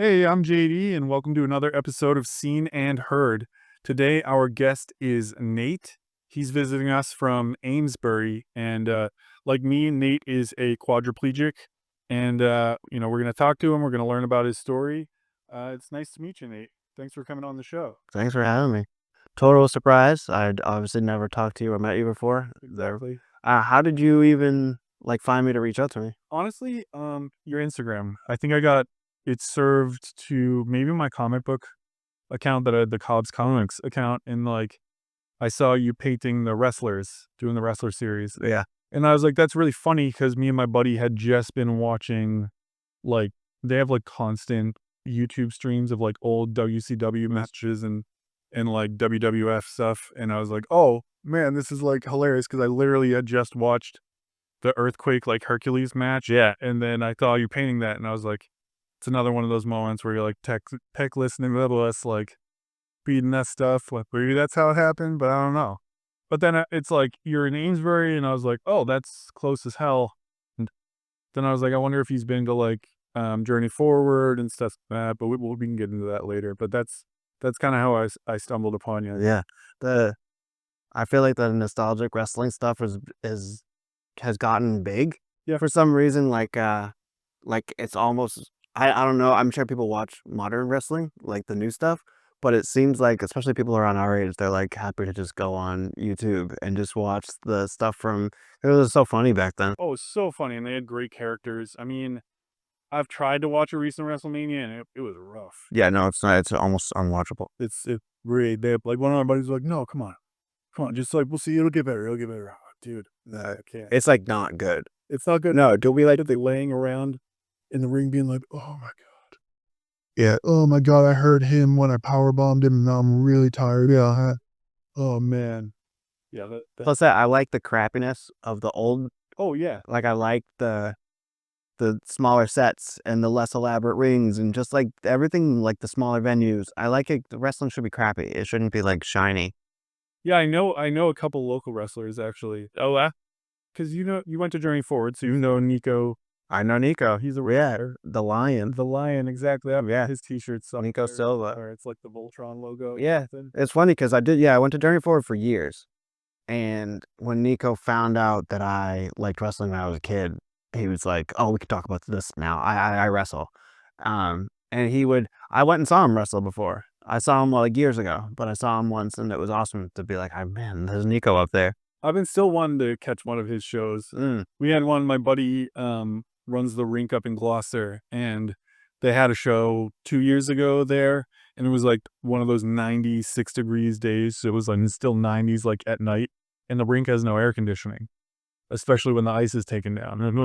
Hey, I'm JD, and welcome to another episode of Seen and Heard. Today, our guest is Nate. He's visiting us from Amesbury, and like me, Nate is a quadriplegic. And we're going to talk to him. We're going to learn about his story. It's nice to meet you, Nate. Thanks for coming on the show. Thanks for having me. Total surprise. I'd obviously never talked to you or met you before. Exactly. How did you even find me to reach out to me? Honestly, your Instagram. I think I got it served to maybe my comic book account that I had, the Cobb's Comics account, and I saw you painting the wrestlers, doing the wrestler series. Yeah. And I was like, that's really funny because me and my buddy had just been watching, like, they have like constant YouTube streams of like old WCW matches and like WWF stuff. And I was like, oh man, this is like hilarious because I literally had just watched the Earthquake like Hercules match. Yeah. And then I saw you painting that and I was like, it's another one of those moments where you're like tech listening to us, like reading that stuff. Like maybe that's how it happened, but I don't know. But then it's like you're in Amesbury, and I was like, oh, that's close as hell. And then I was like, I wonder if he's been to like Journey Forward and stuff like that. But we can get into that later. But that's kind of how I stumbled upon you. Yeah. The I feel like the nostalgic wrestling stuff is has gotten big Yeah, for some reason. Like it's almost I don't know. I'm sure people watch modern wrestling, like the new stuff, but it seems like especially people around our age, they're like happy to just go on YouTube and just watch the stuff from. It was so funny back then. oh, it's so funny, and they had great characters. I mean, I've tried to watch a recent WrestleMania, and it was rough. Yeah, no, it's not. It's almost unwatchable. It really they like one of my buddies was like, no, come on, just like we'll see, it'll get better, oh, dude. No, I can't. It's like not good. It's not good. No, don't be like they laying around in the ring being like, oh my god. Yeah. Oh my god, I heard him when I power bombed him. And now I'm really tired. Yeah. Oh man. Yeah. That. Plus, that I like the crappiness of the old. Oh yeah. Like I like the smaller sets and the less elaborate rings and just like everything, like the smaller venues. I like it. The wrestling should be crappy. It shouldn't be like shiny. Yeah. I know a couple local wrestlers actually. Oh, because you went to Journey Forward, so you know Nico. I know Nico. He's a Yeah, wrestler. the lion. The lion, exactly. I Yeah, his T-shirt's up Nico there, Silva. or it's like the Voltron logo or Yeah, something. it's funny because I did. Yeah, I went to Journey Forward for years. And when Nico found out that I liked wrestling when I was a kid, he was like, "Oh, we could talk about this now. I wrestle." And I went and saw him wrestle before. I saw him like years ago, but I saw him once, and it was awesome to be like, "Oh man, there's Nico up there." I've been still wanting to catch one of his shows. Mm. We had one. My buddy runs the rink up in Gloucester, and they had a show 2 years ago there, and it was like one of those 96 degrees days. So it was like it's still 90s, like at night, and the rink has no air conditioning, especially when the ice is taken down. And it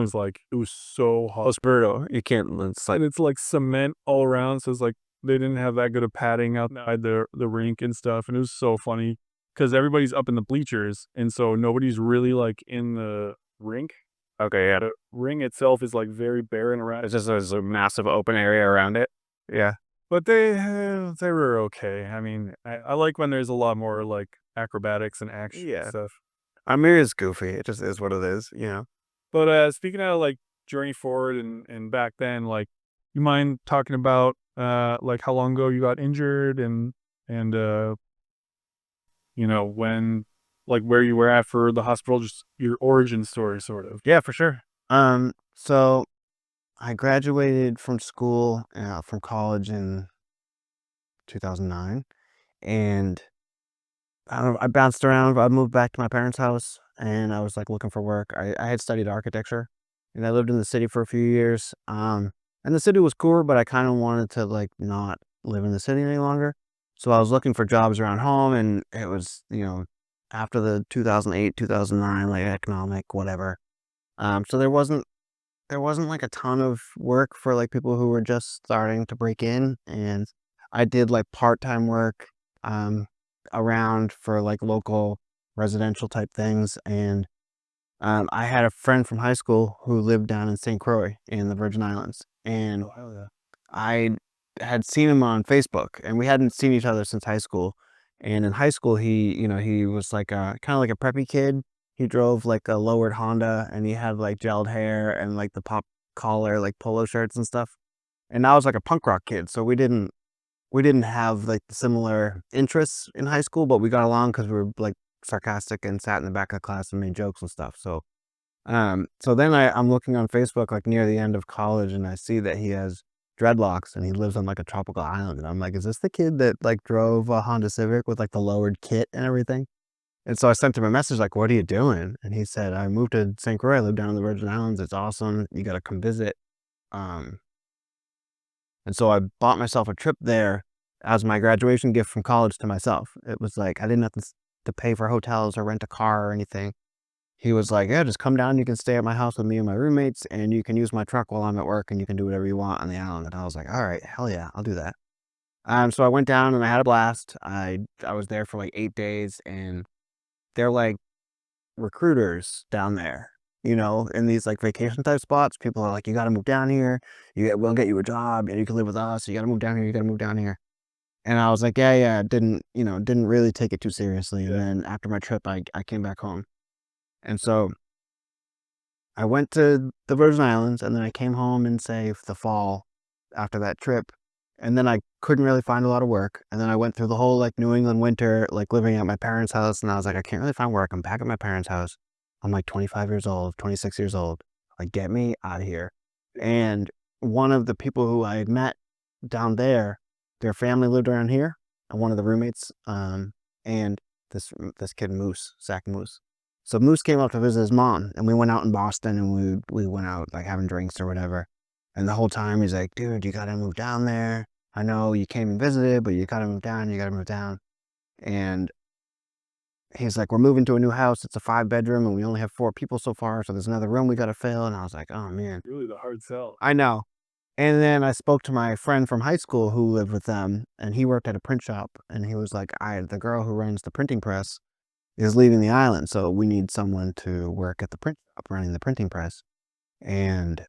was so hot, Osberto, you can't. It's like and it's like cement all around. So it's like they didn't have that good of padding outside the rink and stuff, and it was so funny because everybody's up in the bleachers, and so nobody's really like in the rink. okay, yeah. The ring itself is like very barren around, It's just there's a massive open area around it. Yeah, but they were okay. I mean, I like when there's a lot more like acrobatics and action and yeah. stuff. I mean, it's goofy. It just is what it is. But speaking of like Journey Forward and back then, like, you mind talking about like how long ago you got injured and when, like, where you were at for the hospital, just your origin story, sort of. Yeah, for sure. So I graduated from school, from college in 2009, and I bounced around. I moved back to my parents' house, and I was like looking for work. I had studied architecture, and I lived in the city for a few years. And the city was cool, but I kind of wanted to like not live in the city any longer. So I was looking for jobs around home, and it was after the 2008 2009 like economic whatever. So there wasn't like a ton of work for like people who were just starting to break in, and I did like part-time work um around for like local residential type things. And I had a friend from high school who lived down in St. Croix in the Virgin Islands, and Oh, hell yeah. I had seen him on Facebook, and we hadn't seen each other since high school. And in high school, he was like a kind of like a preppy kid. He drove like a lowered Honda, and he had like gelled hair and like the pop collar, like polo shirts and stuff. And I was like a punk rock kid, so we didn't have like similar interests in high school, but we got along because we were like sarcastic and sat in the back of the class and made jokes and stuff. So then I'm looking on Facebook like near the end of college, and I see that he has dreadlocks and he lives on like a tropical island. And I'm like, is this the kid that like drove a Honda Civic with like the lowered kit and everything? And so I sent him a message like, what are you doing? And he said, I moved to St. Croix. I live down in the Virgin Islands. It's awesome. You got to come visit. Um, and so I bought myself a trip there as my graduation gift from college to myself. It was like, I didn't have to pay for hotels or rent a car or anything. He was like, yeah, just come down. You can stay at my house with me and my roommates, and you can use my truck while I'm at work, and you can do whatever you want on the island. And I was like, all right, hell yeah, I'll do that. So I went down and I had a blast. I was there for like 8 days, and they're like recruiters down there, in these like vacation type spots. People are like, you got to move down here. We'll get you a job, and you can live with us. You got to move down here. You got to move down here. And I was like, yeah, yeah. Didn't really take it too seriously. And then after my trip, I came back home, and so I went to the Virgin Islands, and then I came home in, say, the fall after that trip, and then I couldn't really find a lot of work, and then I went through the whole, like, New England winter, like, living at my parents' house, and I was like, "I can't really find work. I'm back at my parents' house. I'm, like, 25 years old, 26 years old. Like, get me out of here." And one of the people who I had met down there, their family lived around here, and one of the roommates, and this kid, Moose, Zach Moose. So Moose came up to visit his mom, and we went out in Boston, and we went out like having drinks or whatever. And the whole time he's like, "Dude, you gotta move down there. I know you came and visited, but you gotta move down. You gotta move down." And he's like, "We're moving to a new house. It's a 5 bedroom, and we only have 4 people so far. So there's another room we gotta fill." And I was like, "Oh man, Really the hard sell. I know." And then I spoke to my friend from high school who lived with them, and he worked at a print shop, and he was like, the girl who runs the printing press is leaving the island, so we need someone to work at the print shop running the printing press." And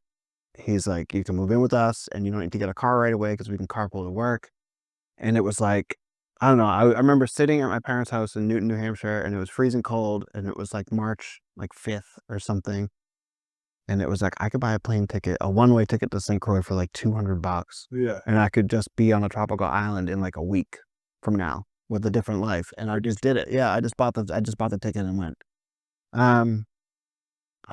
he's like, "You can move in with us, and you don't need to get a car right away because we can carpool to work." And it was like, I don't know. I remember sitting at my parents' house in Newton, New Hampshire, and it was freezing cold, and it was like March like 5th or something. And it was like I could buy a plane ticket, a one-way ticket to St. Croix for like $200, Yeah. and I could just be on a tropical island in like a week from now with a different life. And I just did it. Yeah, I just bought the ticket and went. Um,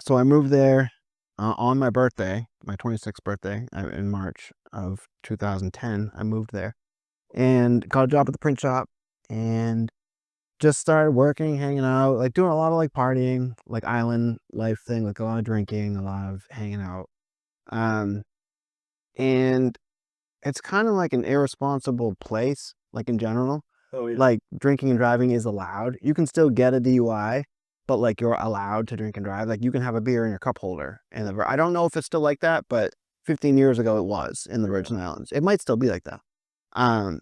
so I moved there on my birthday, my 26th birthday, in March of 2010. I moved there and got a job at the print shop and just started working, hanging out, like doing a lot of like partying, like island life thing, like a lot of drinking, a lot of hanging out. Um, and it's kind of like an irresponsible place, like in general. Oh yeah. Like drinking and driving is allowed. You can still get a DUI, but like you're allowed to drink and drive. Like you can have a beer in your cup holder. And I don't know if it's still like that, but 15 years ago it was in the Virgin Islands. It might still be like that. Um,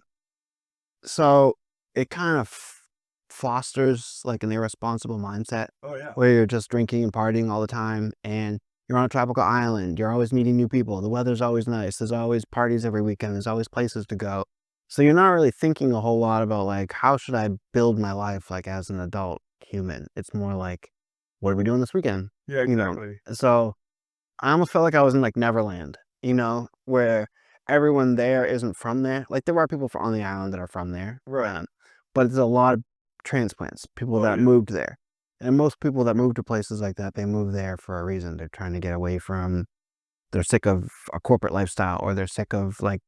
so it kind of fosters like an irresponsible mindset Oh yeah. where you're just drinking and partying all the time, and you're on a tropical island. You're always meeting new people. The weather's always nice. There's always parties every weekend. There's always places to go. So you're not really thinking a whole lot about like how should I build my life like as an adult human. It's more like, what are we doing this weekend? Yeah, You know. exactly. So I almost felt like I was in like Neverland, where everyone there isn't from there. Like there are people on the island that are from there, Right. but there's a lot of transplants, people Oh that yeah. moved there. And most people that move to places like that, they move there for a reason. They're trying to get away from, they're sick of a corporate lifestyle, or they're sick of like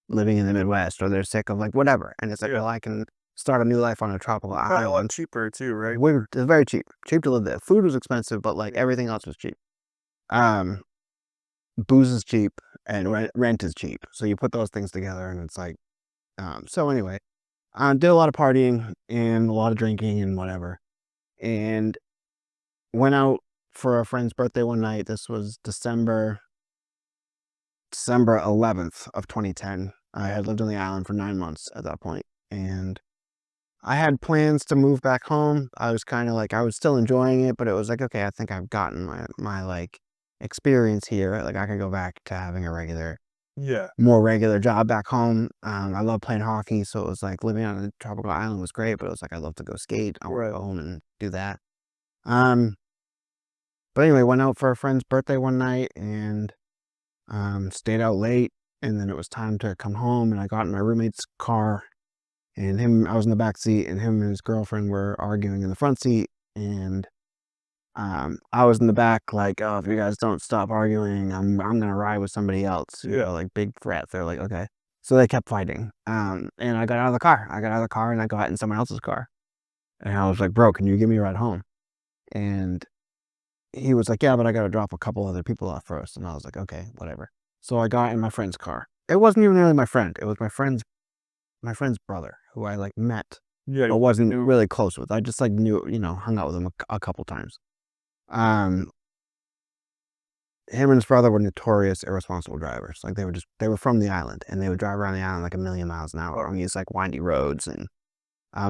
living in the Midwest, or they're sick of like whatever. And it's like, Yeah. well, I can start a new life on a tropical Probably a lot island. cheaper too, right? It's very cheap, cheap to live there. Food was expensive, but like everything else was cheap. Um, Booze is cheap and rent is cheap. So you put those things together and it's like, so anyway, I did a lot of partying and a lot of drinking and whatever. And went out for a friend's birthday one night. This was December 11th of 2010. I had lived on the island for 9 months at that point, and I had plans to move back home. I was kind of like, I was still enjoying it, but it was like, okay, I think I've gotten my like experience here. Like I could go back to having a Yeah. more regular job back home. I love playing hockey, so it was like living on a tropical island was great, but it was like I love to go skate. I want to Right. go home and do that. Um, but anyway, went out for a friend's birthday one night and stayed out late and then it was time to come home, and I got in my roommate's car, and I was in the back seat, and him and his girlfriend were arguing in the front seat, and I was in the back like, oh, if you guys don't stop arguing, I'm gonna ride with somebody else. Yeah. Like big threat. They're like, okay. So they kept fighting. And I got out of the car. And I got in someone else's car. And I was like, bro, can you give me a ride home? And he was like, yeah, but I gotta drop a couple other people off first. And I was like, okay, whatever. So I got in my friend's car. It wasn't even really my friend. It was my friend's brother, who I like met, Yeah. but wasn't really close with. I just like knew, hung out with him a couple times. Him and his brother were notorious irresponsible drivers. Like they were from the island, and they would drive around the island like a million miles an hour on these like windy roads. And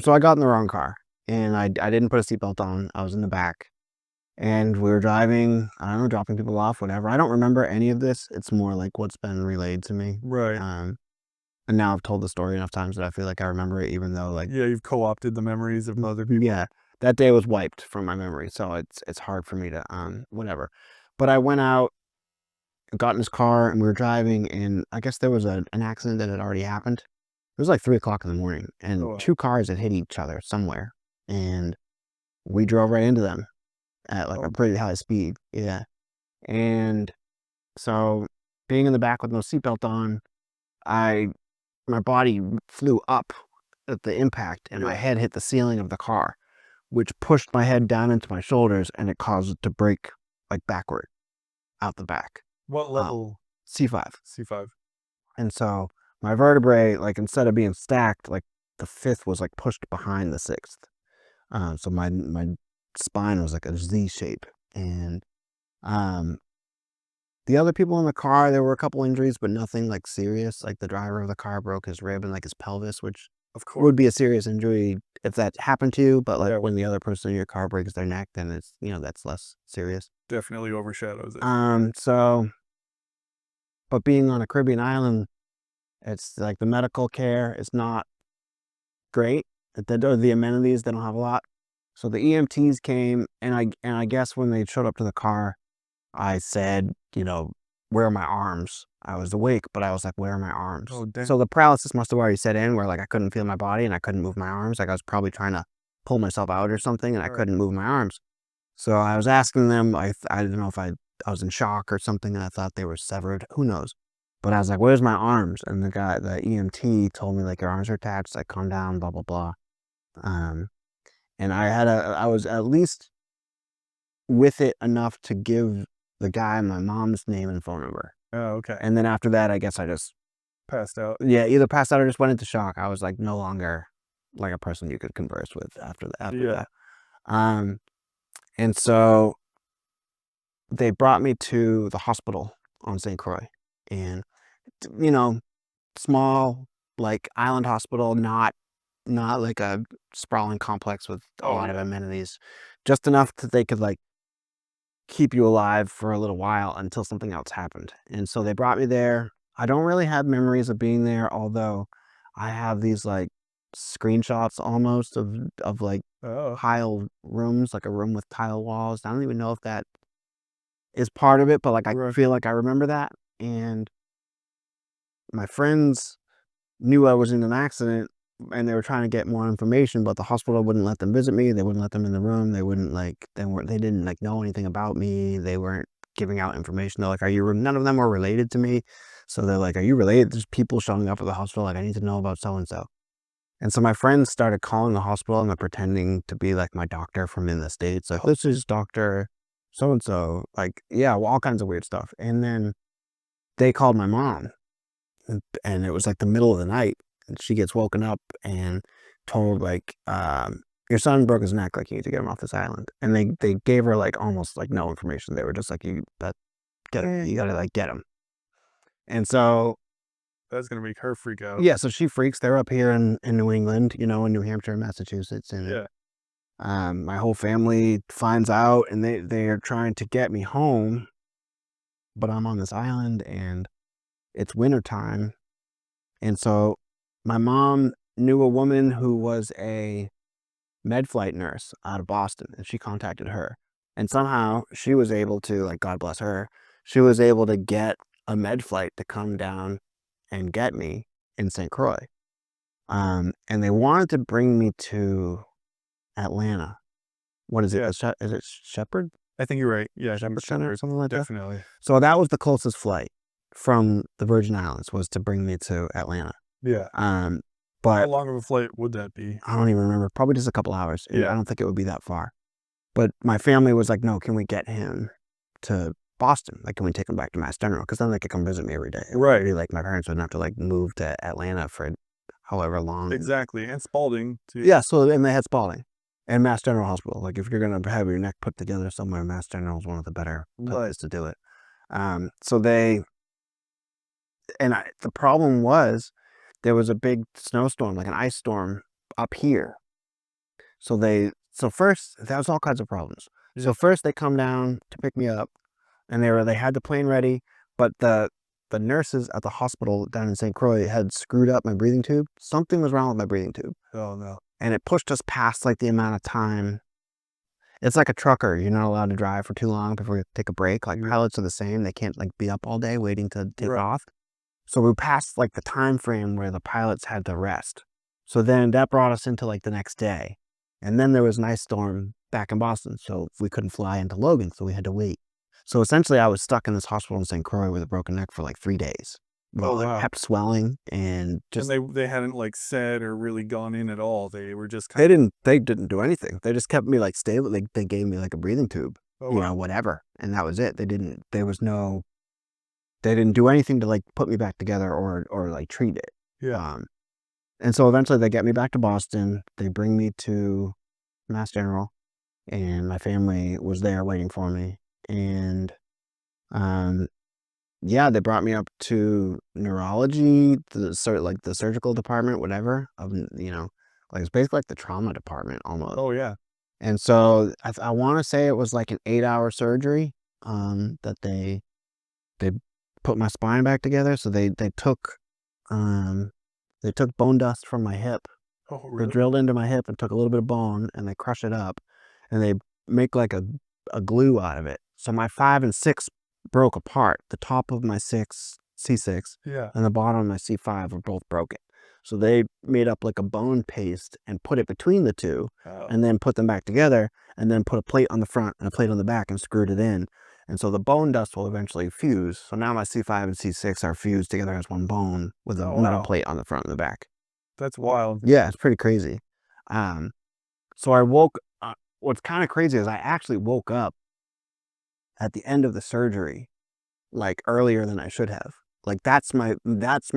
so I got in the wrong car, and I didn't put a seatbelt on. I was in the back, and we were driving. I don't know, dropping people off, whatever. I don't remember any of this. It's more like what's been relayed to me. Right. And now I've told the story enough times that I feel like I remember it, even though like Yeah, you've co-opted the memories of other people. yeah, that day was wiped from my memory, so it's hard for me to whatever. But I went out, got in his car, and we were driving, and I guess there was an accident that had already happened. It was like 3 o'clock in the morning, and Oh, wow. 2 cars had hit each other somewhere, and we drove right into them at like a pretty high speed. Yeah, and so being in the back with no seatbelt on, my body flew up at the impact, and my head hit the ceiling of the car, which pushed my head down into my shoulders, and it caused it to break like backward out the back. What level? C5. C5. And so my vertebrae, like instead of being stacked, like the fifth was like pushed behind the sixth. So my spine was like a Z shape. And the other people in the car, there were a couple injuries, but nothing like serious. Like the driver of the car broke his rib and like his pelvis, which Of course. would be a serious injury if that happened to you. But like when the other person in your car breaks their neck, then it's, that's less serious. Definitely overshadows it. So, but being on a Caribbean island, it's like the medical care is not great. The amenities, they don't have a lot. So the EMTs came, and I guess when they showed up to the car, I said, where are my arms? I was awake, but I was like, where are my arms? Oh, damn. So the paralysis must have already set in, where like I couldn't feel my body and I couldn't move my arms. Like I was probably trying to pull myself out or something, and I couldn't move my arms. So I was asking them, I don't know if I was in shock or something, and I thought they were severed. Who knows? But I was like, where's my arms? And the EMT told me like, your arms are attached, like calm down, blah, blah, blah. And I was at least with it enough to give the guy my mom's name and phone number. Oh, okay. And then after that, I guess I just Passed out. yeah, either passed out or just went into shock. I was like no longer like a person you could converse with after that. And so they brought me to the hospital on St. Croix, and small like island hospital, not like a sprawling complex with a lot of amenities, just enough that they could like keep you alive for a little while until something else happened. And so they brought me there. I don't really have memories of being there, although I have these like screenshots almost of like tile rooms, like a room with tile walls. I don't even know if that is part of it, but like I feel like I remember that. And my friends knew I was in an accident, and they were trying to get more information, but the hospital wouldn't let them visit me. They wouldn't let them in the room. They wouldn't like, they didn't like know anything about me. They weren't giving out information. They're like, none of them were related to me. So they're like, are you related? There's people showing up at the hospital. Like, I need to know about so-and-so. And so my friends started calling the hospital and pretending to be like my doctor from in the States. Like, this is Dr. So-and-so. Like, yeah, well, all kinds of weird stuff. And then they called my mom, and it was like the middle of the night. And she gets woken up and told like, your son broke his neck, like you need to get him off this island. And they gave her like almost like no information. They were just like, you gotta like get him. And so That's gonna make her freak out. yeah, so she freaks. They're up here in New England, in New Hampshire, Massachusetts, and my whole family finds out, and they are trying to get me home, but I'm on this island and it's wintertime. And so my mom knew a woman who was a med flight nurse out of Boston, and she contacted her. And somehow she was able to, like, God bless her, she was able to get a med flight to come down and get me in St. Croix. And they wanted to bring me to Atlanta. What is it? Yeah. Is it Shepherd? I think you're right. Yeah, I think Shepherd it's Center? Shepherd. Something like that? Definitely. So that was the closest flight from the Virgin Islands, was to bring me to Atlanta. Yeah. How How but long of a flight would that be? I don't even remember. Probably just a couple hours. I Yeah. don't think it would be that far. But my family was like, "No, can we get him to Boston? Like, can we take him back to Mass General? Because then they could come visit me every day." Right. Maybe, like, my parents wouldn't have to, like, move to Atlanta for however long. Exactly. And Spalding too. Yeah, so and they had Spalding and Mass General Hospital. Like, if you're gonna have your neck put together somewhere, Mass General is one of the better places to do it. So they the problem was there was a big snowstorm, like an ice storm up here. So first, that was all kinds of problems. Yeah. So first they come down to pick me up, and they had the plane ready, but the nurses at the hospital down in St. Croix had screwed up my breathing tube. Something was wrong with my breathing tube, Oh no. and it pushed us past like the amount of time. It's like a trucker. You're not allowed to drive for too long before you take a break. Like, Yeah. pilots are the same. They can't like be up all day waiting to take Right. off. So we passed like the time frame where the pilots had to rest. So then that brought us into like the next day. And then there was an ice storm back in Boston, so we couldn't fly into Logan, so we had to wait. So essentially I was stuck in this hospital in St. Croix with a broken neck for like 3 days. Oh, It wow. kept swelling and just And they hadn't like said or really gone in at all. They were just they didn't do anything. They just kept me like stable. They gave me like a breathing tube, oh wow. whatever. And that was it. They didn't do anything to like put me back together or like treat it. Yeah. And so eventually they get me back to Boston. They bring me to Mass General, and my family was there waiting for me. And yeah, they brought me up to neurology, the surgical department, whatever. Like it's basically like the trauma department almost. Oh yeah. And so I want to say it was like an 8-hour surgery that they put my spine back together. So um they took bone dust from my hip. Oh They really? drilled into my hip and took a little bit of bone, and they crush it up, and they make like a glue out of it. So my 5 and 6 broke apart. The top of my C6 Yeah. and the bottom of my C5 were both broken. So they made up like a bone paste and put it between the two, Oh. and then put them back together, and then put a plate on the front and a plate on the back and screwed it in. And so the bone dust will eventually fuse. So now my C5 and C6 are fused together as one bone with a Oh, metal wow. plate on the front and the back. That's wild. Yeah, it's pretty crazy. So I woke what's kind of crazy is I actually woke up at the end of the surgery, like earlier than I should have. Like that's my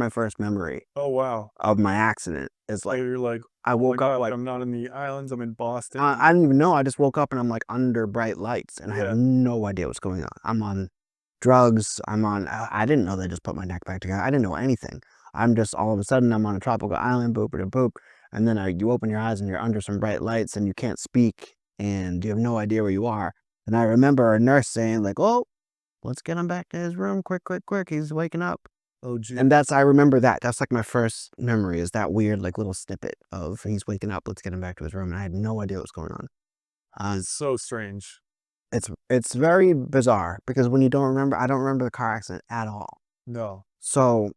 first memory Oh wow. of my accident. Is So like you're like, I oh my woke up God, like I'm not in the islands, I'm in Boston. I didn't even know. I just woke up and I'm like under bright lights and I Yeah. have no idea what's going on. I'm on drugs. I didn't know they just put my neck back together. I didn't know anything. I'm just all of a sudden I'm on a tropical island, boop and boop. And then you open your eyes and you're under some bright lights and you can't speak and you have no idea where you are. And I remember a nurse saying like, "Oh, let's get him back to his room. Quick, quick, quick. He's waking up." Oh gee. And I remember that. That's like my first memory, is that weird like little snippet of he's waking up. Let's get him back to his room. And I had no idea what was going on. It's so strange. It's very bizarre because when you don't remember, I don't remember the car accident at all. No. So,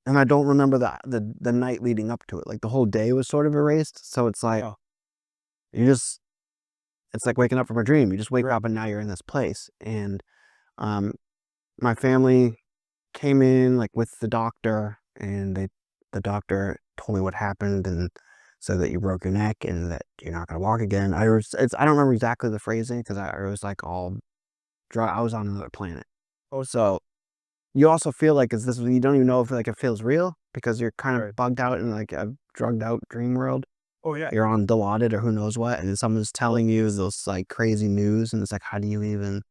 and I don't remember the night leading up to it. Like the whole day was sort of erased. So it's like Oh. you just it's like waking up from a dream. You just wake Right. up and now you're in this place. And um my family came in like with the doctor, and the doctor told me what happened and said that you broke your neck and that you're not gonna walk again. I don't remember exactly the phrasing because I was like all I was on another planet. Oh So you also feel like you don't even know if like it feels real because you're kind of right. bugged out in like a drugged out dream world. Oh yeah. You're on Dilaudid or who knows what, and then someone's telling you those like crazy news, and it's like, how do you even?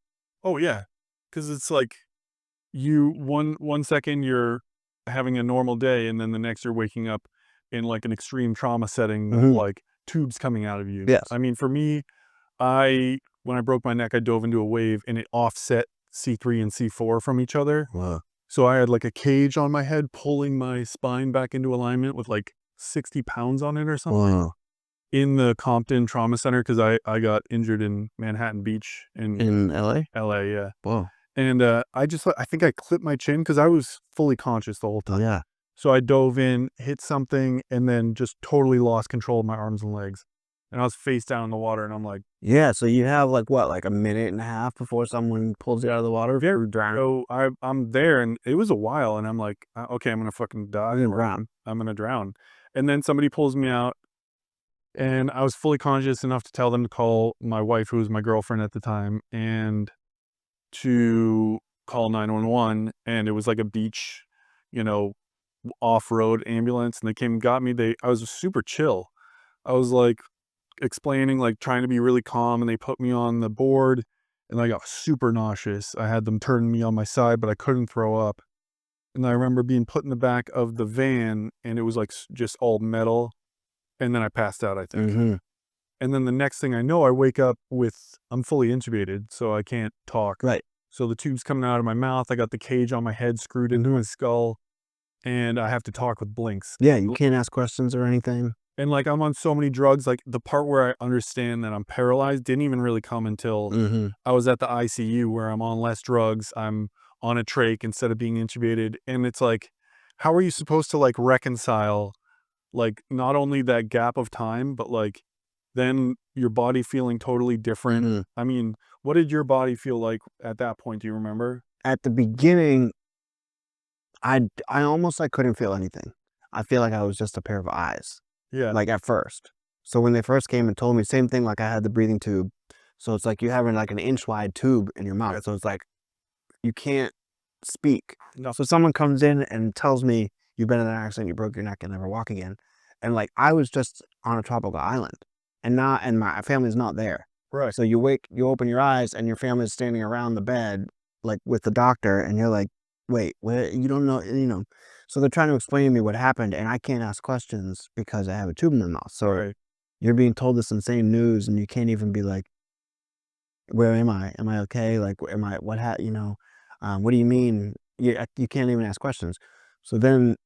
Oh yeah. Cause it's like you one second you're having a normal day and then the next you're waking up in like an extreme trauma setting with Mhm. like tubes coming out of you. Yes. I mean, for me, when I broke my neck, I dove into a wave and it offset C3 and C4 from each other. Wow. So I had like a cage on my head pulling my spine back into alignment with like 60 pounds on it or something Wow. in the Compton Trauma Center because I got injured in Manhattan Beach in In LA? LA, yeah. Whoa. And, I think I clipped my chin because I was fully conscious the whole Oh, time. yeah. So I dove in, hit something, and then just totally lost control of my arms and legs. And I was face down in the water, and I'm like, Yeah, so you have, like, what, like, a minute and a half before someone pulls you out of the water very for drowning? so I'm there, and it was a while, and I'm like, okay, I'm gonna fucking die, You're gonna or drown. I'm gonna drown." And then somebody pulls me out, and I was fully conscious enough to tell them to call my wife, who was my girlfriend at the time, and to call 911, and it was like a beach, you know, off-road ambulance, and they came and got me. I was super chill. I was, like, explaining, like, trying to be really calm, and they put me on the board, and I got super nauseous. I had them turn me on my side, but I couldn't throw up, and I remember being put in the back of the van, and it was, like, just all metal, and then I passed out, I think. Mhm. And then the next thing I know, I wake up with I'm fully intubated, so I can't talk. Right. So the tube's coming out of my mouth, I got the cage on my head screwed into my skull, and I have to talk with blinks. Yeah, you can't ask questions or anything. And, like, I'm on so many drugs, like, the part where I understand that I'm paralyzed didn't even really come until Mhm. I was at the ICU, where I'm on less drugs, I'm on a trach instead of being intubated, and it's like, how are you supposed to, like, reconcile, like, not only that gap of time, but, like, then your body feeling totally different? Mhm. I mean, what did your body feel like at that point, do you remember? At the beginning, I almost, like, couldn't feel anything. I feel like I was just a pair of eyes, Yeah, like, at first. So when they first came and told me, same thing, like, I had the breathing tube. So it's like you having, like, an inch wide tube in your yeah, mouth. So it's like you can't speak. no, So someone comes in and tells me, "You've been in an accident, you broke your neck and never walk again." And, like, I was just on a tropical island, and my family's not there. right, So you open your eyes, and your family's standing around the bed, like, with the doctor, and you're like, "Wait, what? You don't know," you know? So they're trying to explain to me what happened, and I can't ask questions because I have a tube in my mouth. So right, you're being told this insane news, and you can't even be like, "Where am I? Am I okay? Like, am I what ha," "What do you mean?" You can't even ask questions. So then,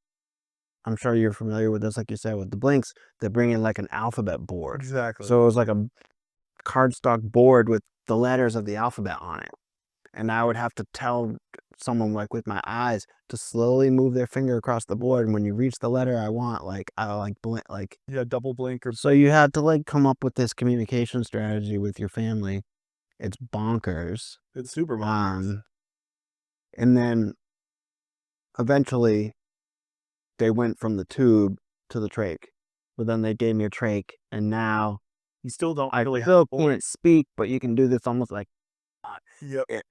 I'm sure you're familiar with this, like you said, with the blinks, they bring in, like, an alphabet board. exactly. So it was like a cardstock board with the letters of the alphabet on it, and I would have to tell someone, like, with my eyes to slowly move their finger across the board, and when you reach the letter I want, like, I like, blink like, Yeah, double blink or so you had to, like, come up with this communication strategy with your family. It's bonkers. it's super bonkers. Um And then eventually they went from the tube to the trach, but then they gave me a trach, and now You still don't I really have still a can't voice. speak, but you can do this almost like, uh, Yep, eh,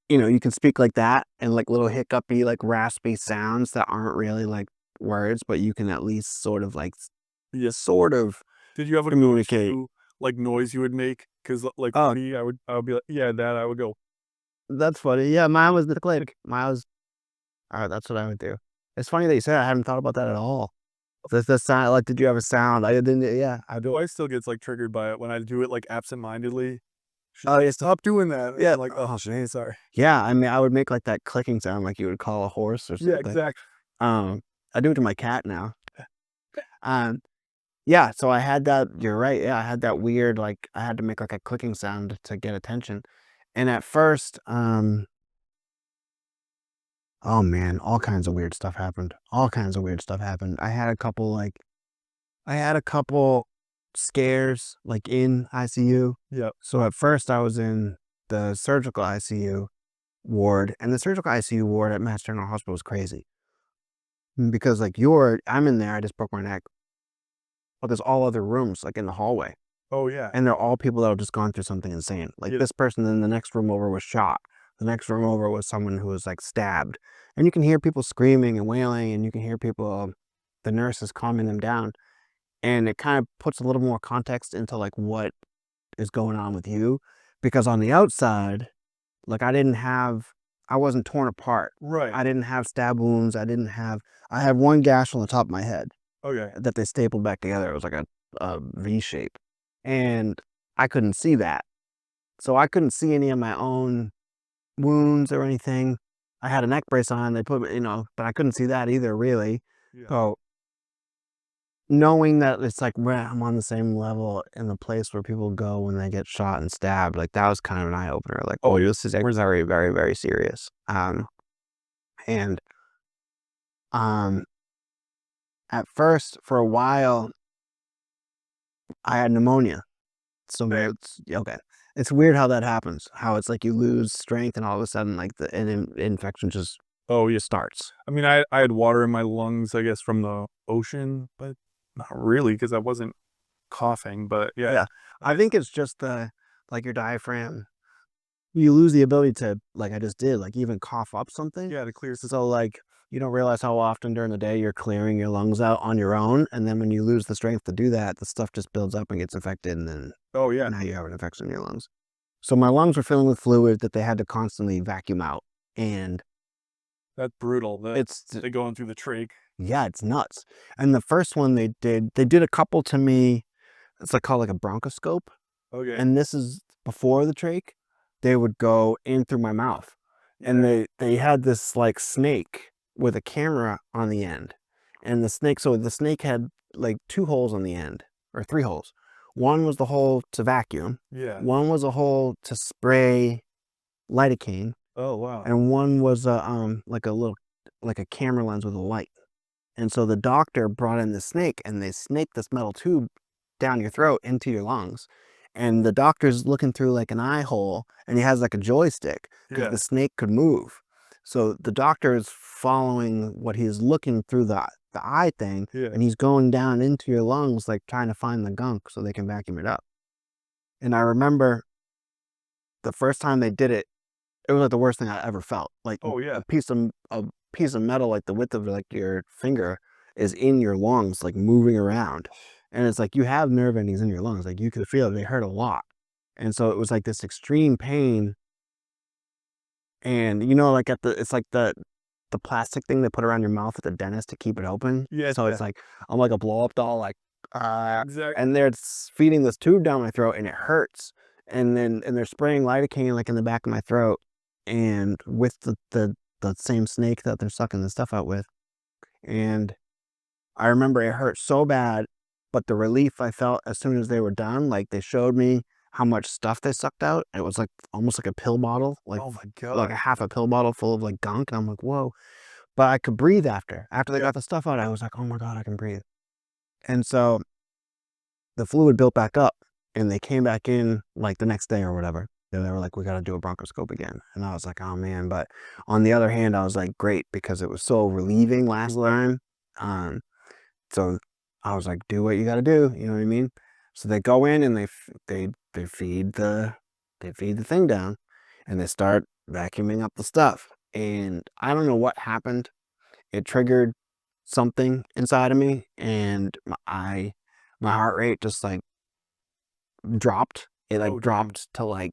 you can speak like that and like little hiccupy, like raspy sounds that aren't really like words, but you can at least sort of like, yeah. sort of Did you have a communicate. go-to, like, noise you would make? Because like, for Oh, me, I would be like, yeah, that I would go, that's funny. Yeah, mine was the click. Mine was, that's what I would do. It's funny that you said I hadn't thought about that at all. The sound, like, did you have a sound? I didn't, yeah, I my do. wife still gets, like, triggered by it when I do it, like, absent-mindedly. She's Oh, like, yeah. "Stop doing that." Yeah. I'm like, "Oh, Shane, sorry." Yeah, I mean, I would make, like, that clicking sound like you would call a horse or Yeah, something. exactly. Um, I do it to my cat now. Um, yeah, so I had that, you're right, yeah, I had that weird, like, I had to make, like, a clicking sound to get attention. And at first, oh, man, all kinds of weird stuff happened. All kinds of weird stuff happened. I had a couple scares, like, in ICU. Yep. So at first, I was in the surgical ICU ward, and the surgical ICU ward at Mass General Hospital was crazy. Because, like, I'm in there, I just broke my neck, but there's all other rooms, like, in the hallway, Oh, yeah. and they're all people that have just gone through something insane. Like, Yeah. this person in the next room over was shot. The next room over was someone who was, like, stabbed. And you can hear people screaming and wailing, and you can hear people, the nurses calming them down, and it kind of puts a little more context into, like, what is going on with you, because on the outside, like, I wasn't torn apart. Right. I didn't have stab wounds, I had one gash on the top of my head Okay. that they stapled back together. It was like a V shape, and I couldn't see that. So I couldn't see any of my own wounds or anything. I had a neck brace on, they put, but I couldn't see that either, really. Yeah. So knowing that it's like I'm on the same level in the place where people go when they get shot and stabbed, like that was kind of an eye opener. Like, oh, this is very, very, very serious. And at first, for a while, I had pneumonia. So it's okay. It's weird how that happens. How it's like you lose strength and all of a sudden, like the infection just starts. I mean, I had water in my lungs, I guess, from the ocean, but not really because I wasn't coughing. But yeah, Yeah, I think it's just like your diaphragm. You lose the ability to, like I just did, like even cough up something. yeah, to clear. So like you don't realize how often during the day you're clearing your lungs out on your own, and then when you lose the strength to do that, the stuff just builds up and gets infected, and then Oh yeah, now you have an infection in your lungs. So my lungs were filling with fluid that they had to constantly vacuum out, and that's brutal. it's They going through the trach. yeah, it's nuts. And the first one they did a couple to me. It's like called like a bronchoscope, Okay. and this is before the trach. They would go in through my mouth, and they had this like snake with a camera on the end, and the snake had like 2 holes on the end, or 3 holes. One was the hole to vacuum. Yeah. One was a hole to spray lidocaine, Oh wow. and one was like a little like a camera lens with a light. And so the doctor brought in the snake, and they snaked this metal tube down your throat into your lungs. And the doctor's looking through like an eye hole, and he has like a joystick because Yeah. the snake could move. So the doctor is following what he's looking through the eye thing, Yeah. and he's going down into your lungs, like trying to find the gunk so they can vacuum it up. And I remember the first time they did it, it was like the worst thing I ever felt. Like Oh yeah. a piece of metal like the width of like your finger is in your lungs, like moving around. And it's like you have nerve endings in your lungs. Like you can feel it. They hurt a lot. And so it was like this extreme pain. And like it's like the plastic thing they put around your mouth at the dentist to keep it open. Yeah. So it's like I'm like a blow up doll, like Exactly. and they're feeding this tube down my throat and it hurts. And they're spraying lidocaine like in the back of my throat, and with the same snake that they're sucking the stuff out with. And I remember it hurt so bad, but the relief I felt as soon as they were done, like they showed me how much stuff they sucked out. It was like almost like a pill bottle, like Oh my god. like a half a pill bottle full of like gunk. And I'm like, whoa. But I could breathe after. After they got the stuff out, I was like, oh my God, I can breathe. And so the fluid built back up, and they came back in like the next day or whatever. They were like, we got to do a bronchoscope again. And I was like, oh man. But on the other hand, I was like, great, because it was so relieving last time. So I was like, do what you got to do. You know what I mean? So they go in and they feed the thing down, and they start vacuuming up the stuff. And I don't know what happened. It triggered something inside of me, and my heart rate just like dropped. It like dropped to like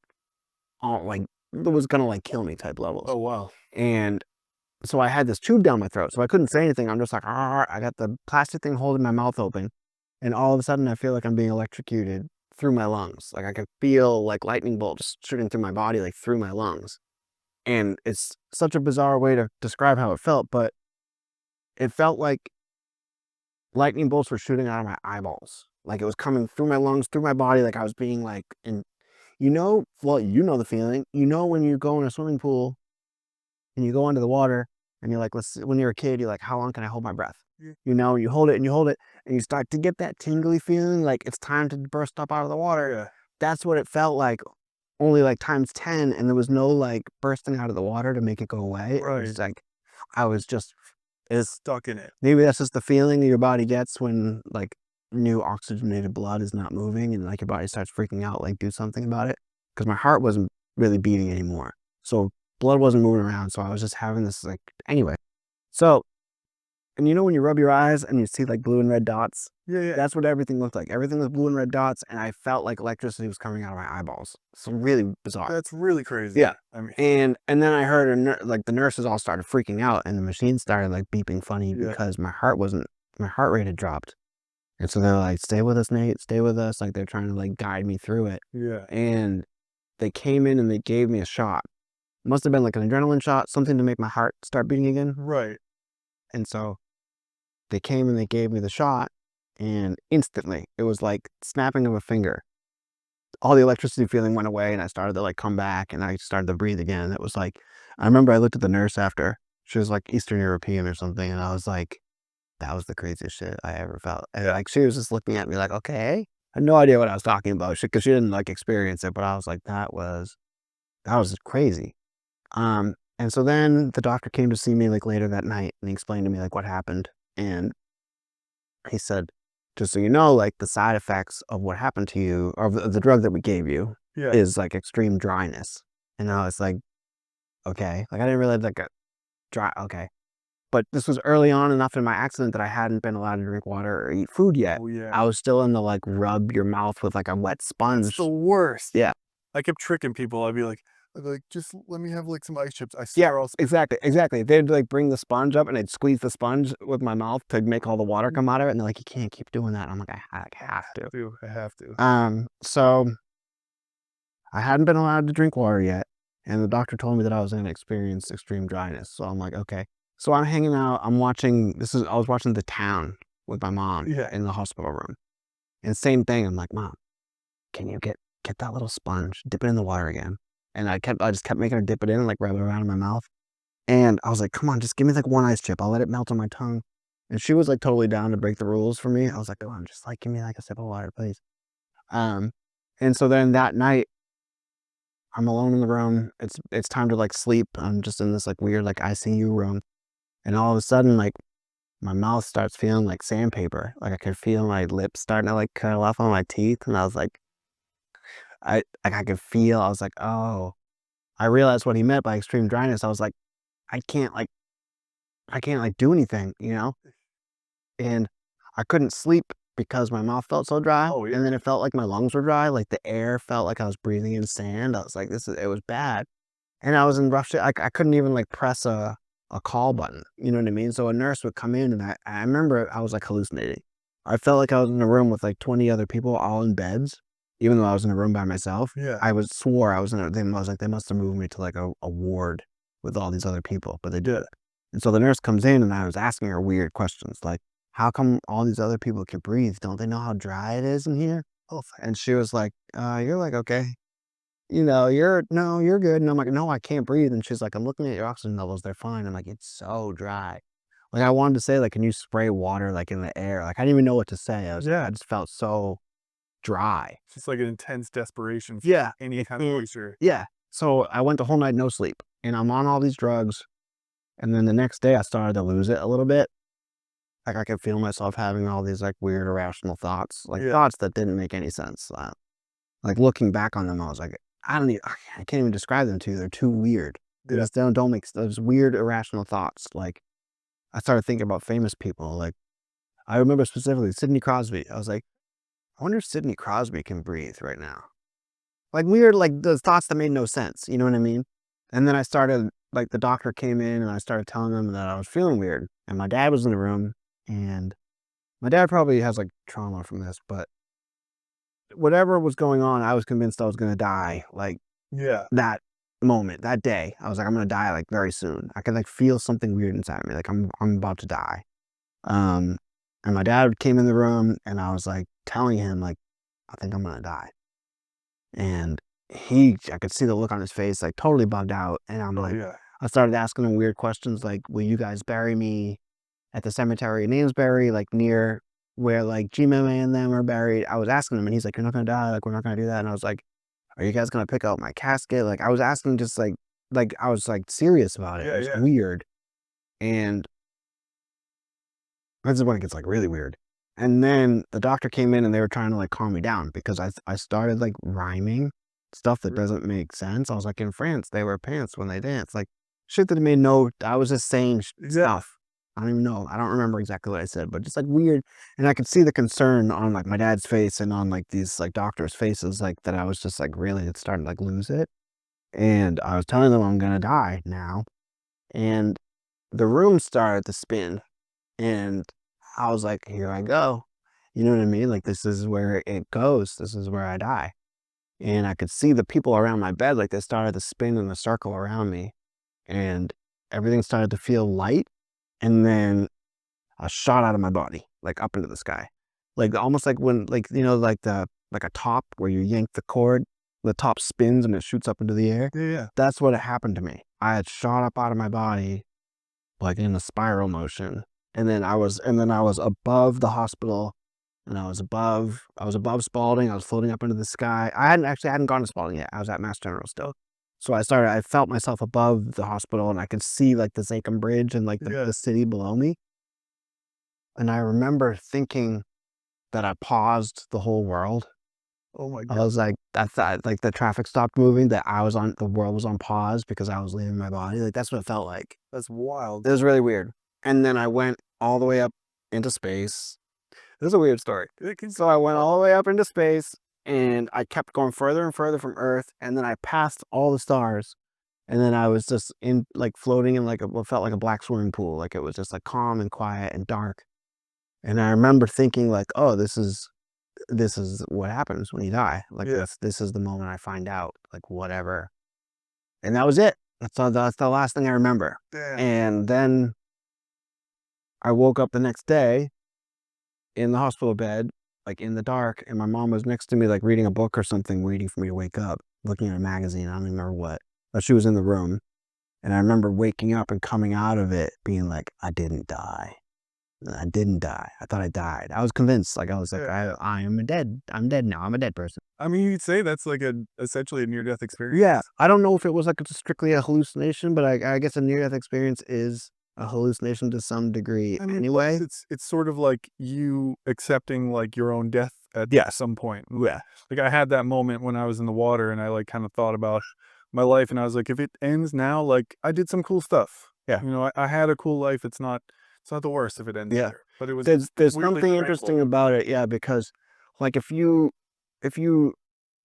like it was gonna like kill me type levels. Oh wow. And so I had this tube down my throat, so I couldn't say anything. I'm just like, I got the plastic thing holding my mouth open, and all of a sudden I feel like I'm being electrocuted through my lungs. Like I could feel like lightning bolts shooting through my body, like through my lungs. And it's such a bizarre way to describe how it felt, but it felt like lightning bolts were shooting out of my eyeballs. Like it was coming through my lungs, through my body, like I was being like in well, the feeling. When you go in a swimming pool and you go under the water and you're like, when you're a kid, you're like, how long can I hold my breath? Yeah. You hold it and you hold it, and you start to get that tingly feeling like it's time to burst up out of the water. Yeah. That's what it felt like, only like times 10, and there was no like bursting out of the water to make it go away. It was like I was just Stuck in it. maybe that's just the feeling your body gets when like new oxygenated blood is not moving, and like your body starts freaking out, like do something about it. Because my heart wasn't really beating anymore, so blood wasn't moving around. So I was just having this like anyway. So, and when you rub your eyes and you see like blue and red dots, Yeah. that's what everything looked like. Everything was blue and red dots, and I felt like electricity was coming out of my eyeballs. It's really bizarre. That's really crazy. Yeah. I mean, And then I heard like the nurses all started freaking out, and the machine started like beeping funny because my heart rate had dropped. And so they're like, stay with us, Nate, stay with us. Like they're trying to like guide me through it. yeah. And they came in and they gave me a shot. Must have been like an adrenaline shot, something to make my heart start beating again. Right. And so they came and they gave me the shot, and instantly, it was like snapping of a finger. All the electricity feeling went away, and I started to, like, come back, and I started to breathe again. It was like I remember I looked at the nurse after. She was, like, Eastern European or something, and I was like, "That was the craziest shit I ever felt." And, like, she was just looking at me like, "Okay." I had no idea what I was talking about, because she didn't, like, experience it, but I was like, that was crazy." And so then the doctor came to see me, like, later that night, and he explained to me, like, what happened, and he said, "Just so you know, like, the side effects of what happened to you, or the drug that we gave you, Yeah. is, like, extreme dryness." And I was like, "Okay." Like, I didn't realize, like, a dry okay. But this was early on enough in my accident that I hadn't been allowed to drink water or eat food yet. Oh, yeah. I was still in the, like, rub your mouth with, like, a wet It's sponge. the worst. Yeah. I kept tricking people. I'd be like, "Just let me have, like, some ice chips." I Yeah, swear I'll exactly, exactly. They'd, like, bring the sponge up, and I'd squeeze the sponge with my mouth to make all the water come out of it, and they're like, "You can't keep doing that." I'm like, I have to." I have to. So I hadn't been allowed to drink water yet, and the doctor told me that I was gonna experience extreme dryness, so I'm like, "Okay." So I'm hanging out, I was watching The Town with my mom Yeah. in the hospital room, and same thing, I'm like, "Mom, can you get that little sponge, dip it in the water again?" And I just kept making her dip it in and, like, rub it around in my mouth, and I was like, "Come on, just give me, like, one ice chip, I'll let it melt on my tongue." And she was, like, totally down to break the rules for me. I was like, "Come on, just, like, give me, like, a sip of water, please." Um, and so then that night, I'm alone in the room. It's time to, like, sleep. I'm just in this, like, weird, like, ICU room, and all of a sudden, like, my mouth starts feeling like sandpaper. Like, I could feel my lips starting to, like, curl off on my teeth, and I was like I could feel I was like, "Oh." I realized what he meant by extreme dryness. I was like, "I can't, like I can't, like, do anything," you know? And I couldn't sleep because my mouth felt so dry, Oh, yeah. and then it felt like my lungs were dry, like, the air felt like I was breathing in sand. I was like, it was bad. And I was in rough shape. I couldn't even, like, press a call button, you know what I mean? So a nurse would come in, and I remember I was, like, hallucinating. I felt like I was in a room with, like, 20 other people all in beds, even though I was in a room by myself. Yeah. I was swore I was in a I was like, "They must have moved me to, like, a ward with all these other people," but they did. And so the nurse comes in, and I was asking her weird questions, like, "How come all these other people can breathe? Don't they know how dry it is in here?" Oh, and she was like, you're, like, okay." You know, "No, you're good." And I'm like, "No, I can't breathe." And she's like, "I'm looking at your oxygen levels, they're fine." I'm like, "It's so dry." Like, I wanted to say, like, "Can you spray water, like, in the air?" Like, I didn't even know what to say. I Yeah. just felt so dry. It's just like an intense desperation for Yeah. any kind of moisture. Yeah. So I went the whole night no sleep, and I'm on all these drugs, and then the next day I started to lose it a little bit. Like, I could feel myself having all these, like, weird irrational thoughts, like, Yeah. thoughts that didn't make any sense. Like, looking back on them, I was like, I can't even describe them to you, they're too weird. They Yeah. just don't make those weird irrational thoughts. Like, I started thinking about famous people, like, I remember specifically Sidney Crosby. I was like, "I wonder if Sidney Crosby can breathe right now." Like, weird, like, those thoughts that made no sense, you know what I mean? And then I started like, the doctor came in, and I started telling them that I was feeling weird, and my dad was in the room, and my dad probably has, like, trauma from this, but whatever was going on, I was convinced I was gonna die, like, Yeah. that moment, that day. I was like, "I'm gonna die, like, very soon." I could, like, feel something weird inside me, like, I'm about to die. Um, and my dad came in the room, and I was, like, telling him, like, "I think I'm gonna die." And I could see the look on his face, like, totally bugged out, and Oh, yeah. I started asking him weird questions like, "Will you guys bury me at the cemetery in Amesbury, like, near where, like, G-Man and them are buried?" I was asking him, and he's like, "You're not gonna die, like, we're not gonna do that." And I was like, "Are you guys gonna pick out my casket?" Like, I was asking just, like, I was, like, serious about it. It Yeah, was yeah. weird, and this is when it gets, like, really weird. And then the doctor came in, and they were trying to, like, calm me down because I started, like, rhyming stuff that doesn't make sense. I was like, "In France, they wear pants when they dance." Like, shit that made no I was just saying Yeah. stuff. I don't even know. I don't remember exactly what I said, but just, like, weird, and I could see the concern on, like, my dad's face and on, like, these, like, doctors' faces, like, that I was just, like, really starting to, like, lose it, and I was telling them I'm gonna die now, and the room started to spin, and I was like, "Here I go." You know what I mean? Like, this is where it goes. This is where I die. And I could see the people around my bed, like, they started to spin in a circle around me, and everything started to feel light, and then I shot out of my body, like, up into the sky. like almost like when like like a top where you yank the cord, the top spins and it shoots up into the air. Yeah, yeah. That's what had happened to me. I had shot up out of my body like in a spiral motion, and then I was above the hospital, and I was above Spalding. I was floating up into the sky. I hadn't gone to Spalding yet. I was at Mass General still. So I felt myself above the hospital, and I could see like the Zakem Bridge and like Yeah. the city below me. And I remember thinking that I paused the whole world. Oh my I god. was like, I thought like the traffic stopped moving, that the world was on pause because I was leaving my body. Like that's what it felt like. That's wild. It was really weird. And then I went all the way up into space. This is a weird story. So I went all the way up into space, and I kept going further and further from Earth, and then I passed all the stars, and then I was just in like floating in like what felt like a black swimming pool. Like it was just like calm and quiet and dark. And I remember thinking like, oh, this is what happens when you die. Like Yeah. this is the moment I find out, like whatever. And that was it. That's the last thing I remember. Damn. And then I woke up the next day in the hospital bed, like in the dark, and my mom was next to me, like reading a book or something, waiting for me to wake up, looking at a magazine. I don't even remember what, but she was in the room. And I remember waking up and coming out of it being like, I didn't die. I didn't die. I thought I died. I was convinced. Like I was like, Yeah. I am dead. I'm dead now. I'm a dead person. I mean, you'd say that's like essentially a near-death experience. Yeah. I don't know if it was like strictly a hallucination, but I guess a near-death experience is a hallucination to some degree I mean, anyway. it's sort of like you accepting like your own death at Yeah. some point. Yeah. Like I had that moment when I was in the water and I like kind of thought about my life and I was like, if it ends now, like I did some cool stuff. Yeah. You know, I had a cool life. It's not the worst if it ends Yeah. there. But it was There's weirdly something tranquil. interesting about it, yeah, because like if you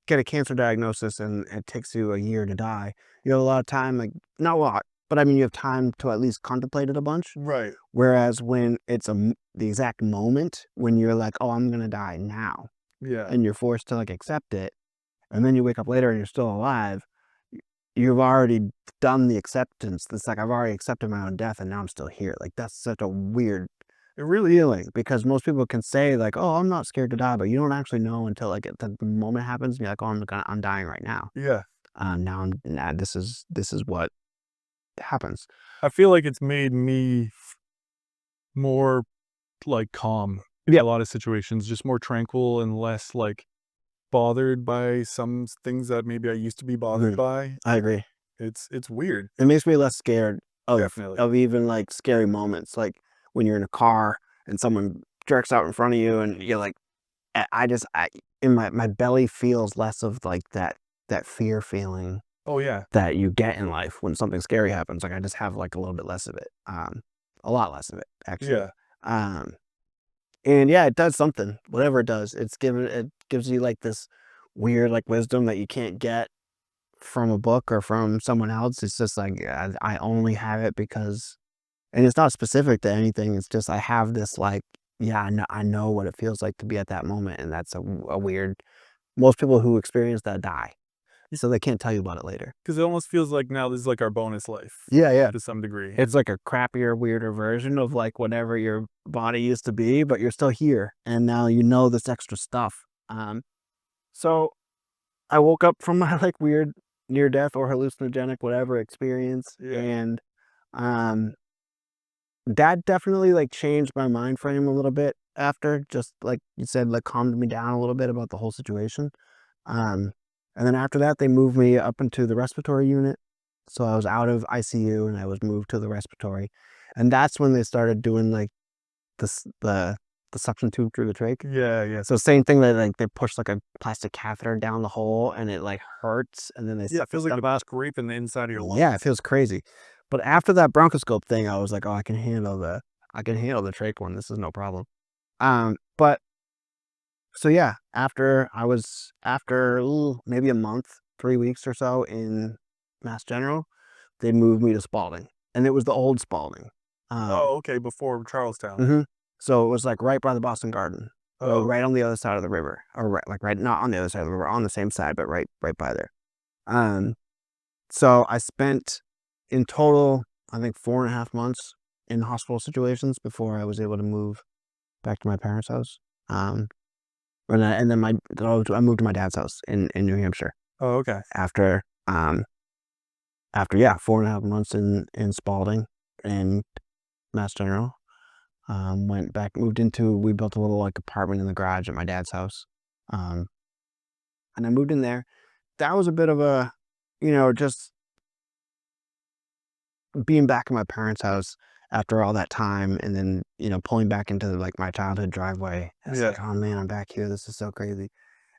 get a cancer diagnosis and it takes you a year to die, you have a lot of time, like not a lot, but I mean you have time to at least contemplate it a bunch. Right. Whereas when it's the exact moment when you're like, oh, I'm gonna die now, Yeah. and you're forced to like accept it, and then you wake up later and you're still alive, you've already done the acceptance. It's like I've already accepted my own death and now I'm still here. Like that's such a weird It really feeling, because most people can say like, "Oh, I'm not scared to die," but you don't actually know until like the moment happens. And you're like, "Oh, I'm dying right now." yeah. Now this is what happens. I feel like it's made me more like calm in Yeah, a lot of situations, just more tranquil and less like bothered by some things that maybe I used to be bothered by. I agree. It's weird. It makes me less scared Definitely. of even like scary moments, like when you're in a car and someone jerks out in front of you, and you're like, I in my belly feels less of like that fear feeling Oh yeah. that you get in life when something scary happens. Like I just have like a little bit less of it, a lot less of it actually. Yeah. Um, and yeah, it does something. Whatever it does, it gives you like this weird like wisdom that you can't get from a book or from someone else. It's just like I only have it because, and it's not specific to anything. It's just I have this like, yeah, I know what it feels like to be at that moment, and that's a weird. Most people who experience that die, so they can't tell you about it later. Because it almost feels like now this is like our bonus life Yeah, yeah. to some degree. It's like a crappier, weirder version of like whatever your body used to be, but you're still here, and now you know this extra stuff. So I woke up from my like weird near death or hallucinogenic whatever experience, Yeah. and um, that definitely like changed my mind frame a little bit after. Just like you said, like calmed me down a little bit about the whole situation. Um, and then after that, they moved me up into the respiratory unit. So I was out of ICU and I was moved to the respiratory. And that's when they started doing like this, the suction tube through the trach. Yeah, yeah. So same thing, that like they push like a plastic catheter down the hole and it like hurts, and then they Yeah, suck it the feels like stuff a out. scrape in the inside of your lungs. Yeah, it feels crazy. But after that bronchoscope thing, I was like, oh, I can handle the trach one. This is no problem. But so yeah, after maybe a month, 3 weeks or so in Mass General, they moved me to Spalding, and it was the old Spalding. Oh, okay, before Charlestown. Mhm. So it was like right by the Boston Garden, Oh, right on the other side of the river, or right not on the other side of the river, on the same side, but right by there. Um, so I spent in total, I think 4.5 months in hospital situations before I was able to move back to my parents' house. Um, and then I moved to my dad's house in New Hampshire Oh, okay. after, yeah, 4.5 months in Spalding and Mass General. We built a little like apartment in the garage at my dad's house. Um, and I moved in there. That was a bit of a, just being back in my parents' house after all that time, and then, pulling back into like my childhood driveway. It's Yeah. like, oh man, I'm back here. This is so crazy.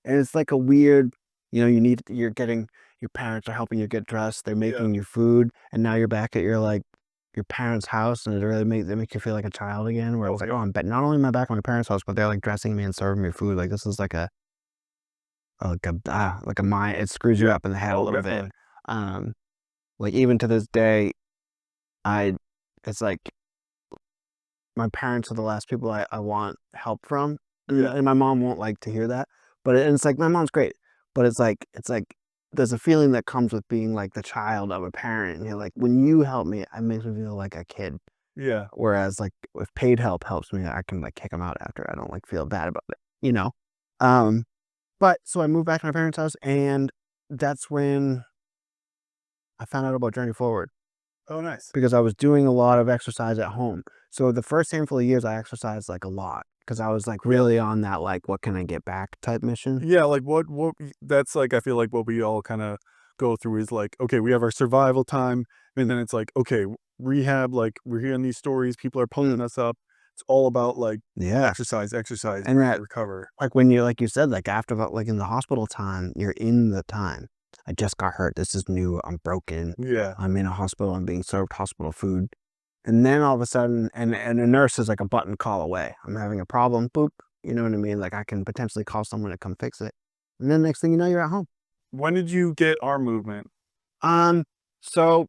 And it's like a weird, your parents are helping you get dressed. They're Yeah. making you food. And now you're back at your parents' house, and they make you feel like a child again, where Oh, it's like, yeah. oh, not only am I back at my parents' house, but they're like dressing me and serving me food. Like this is like a mind, it screws you Yeah. up in the head a Oh, little bit. definitely. Um, like even to this day, I, it's like my parents are the last people I want help from. Yeah. And my mom won't like to hear that, and it's like, my mom's great, but it's like, there's a feeling that comes with being like the child of a parent. And you're like, when you help me, it makes me feel like a kid. Yeah. Whereas like if paid help helps me, I can like kick them out after. I don't like feel bad about it, you know? Um, but so I moved back to my parents' house, and that's when I found out about Journey Forward, Oh, nice. because I was doing a lot of exercise at home. So the first handful of years I exercised like a lot, because I was like really on that, like, what can I get back type mission. Yeah, like that's like I feel like what we all kind of go through is like, okay, we have our survival time, and then it's like, okay, rehab, like we're hearing these stories, people are pulling us up. It's all about like Yeah. exercise, exercise, And that, recover. like when you, like you said, like after like in the hospital time, you're in the time. I just got hurt. This is new. I'm broken. Yeah. I'm in a hospital. I'm being served hospital food. And then all of a sudden, and a nurse is like a button call away. I'm having a problem. Boop. You know what I mean? Like I can potentially call someone to come fix it. And then next thing you know, you're at home. When did you get arm movement? Um, so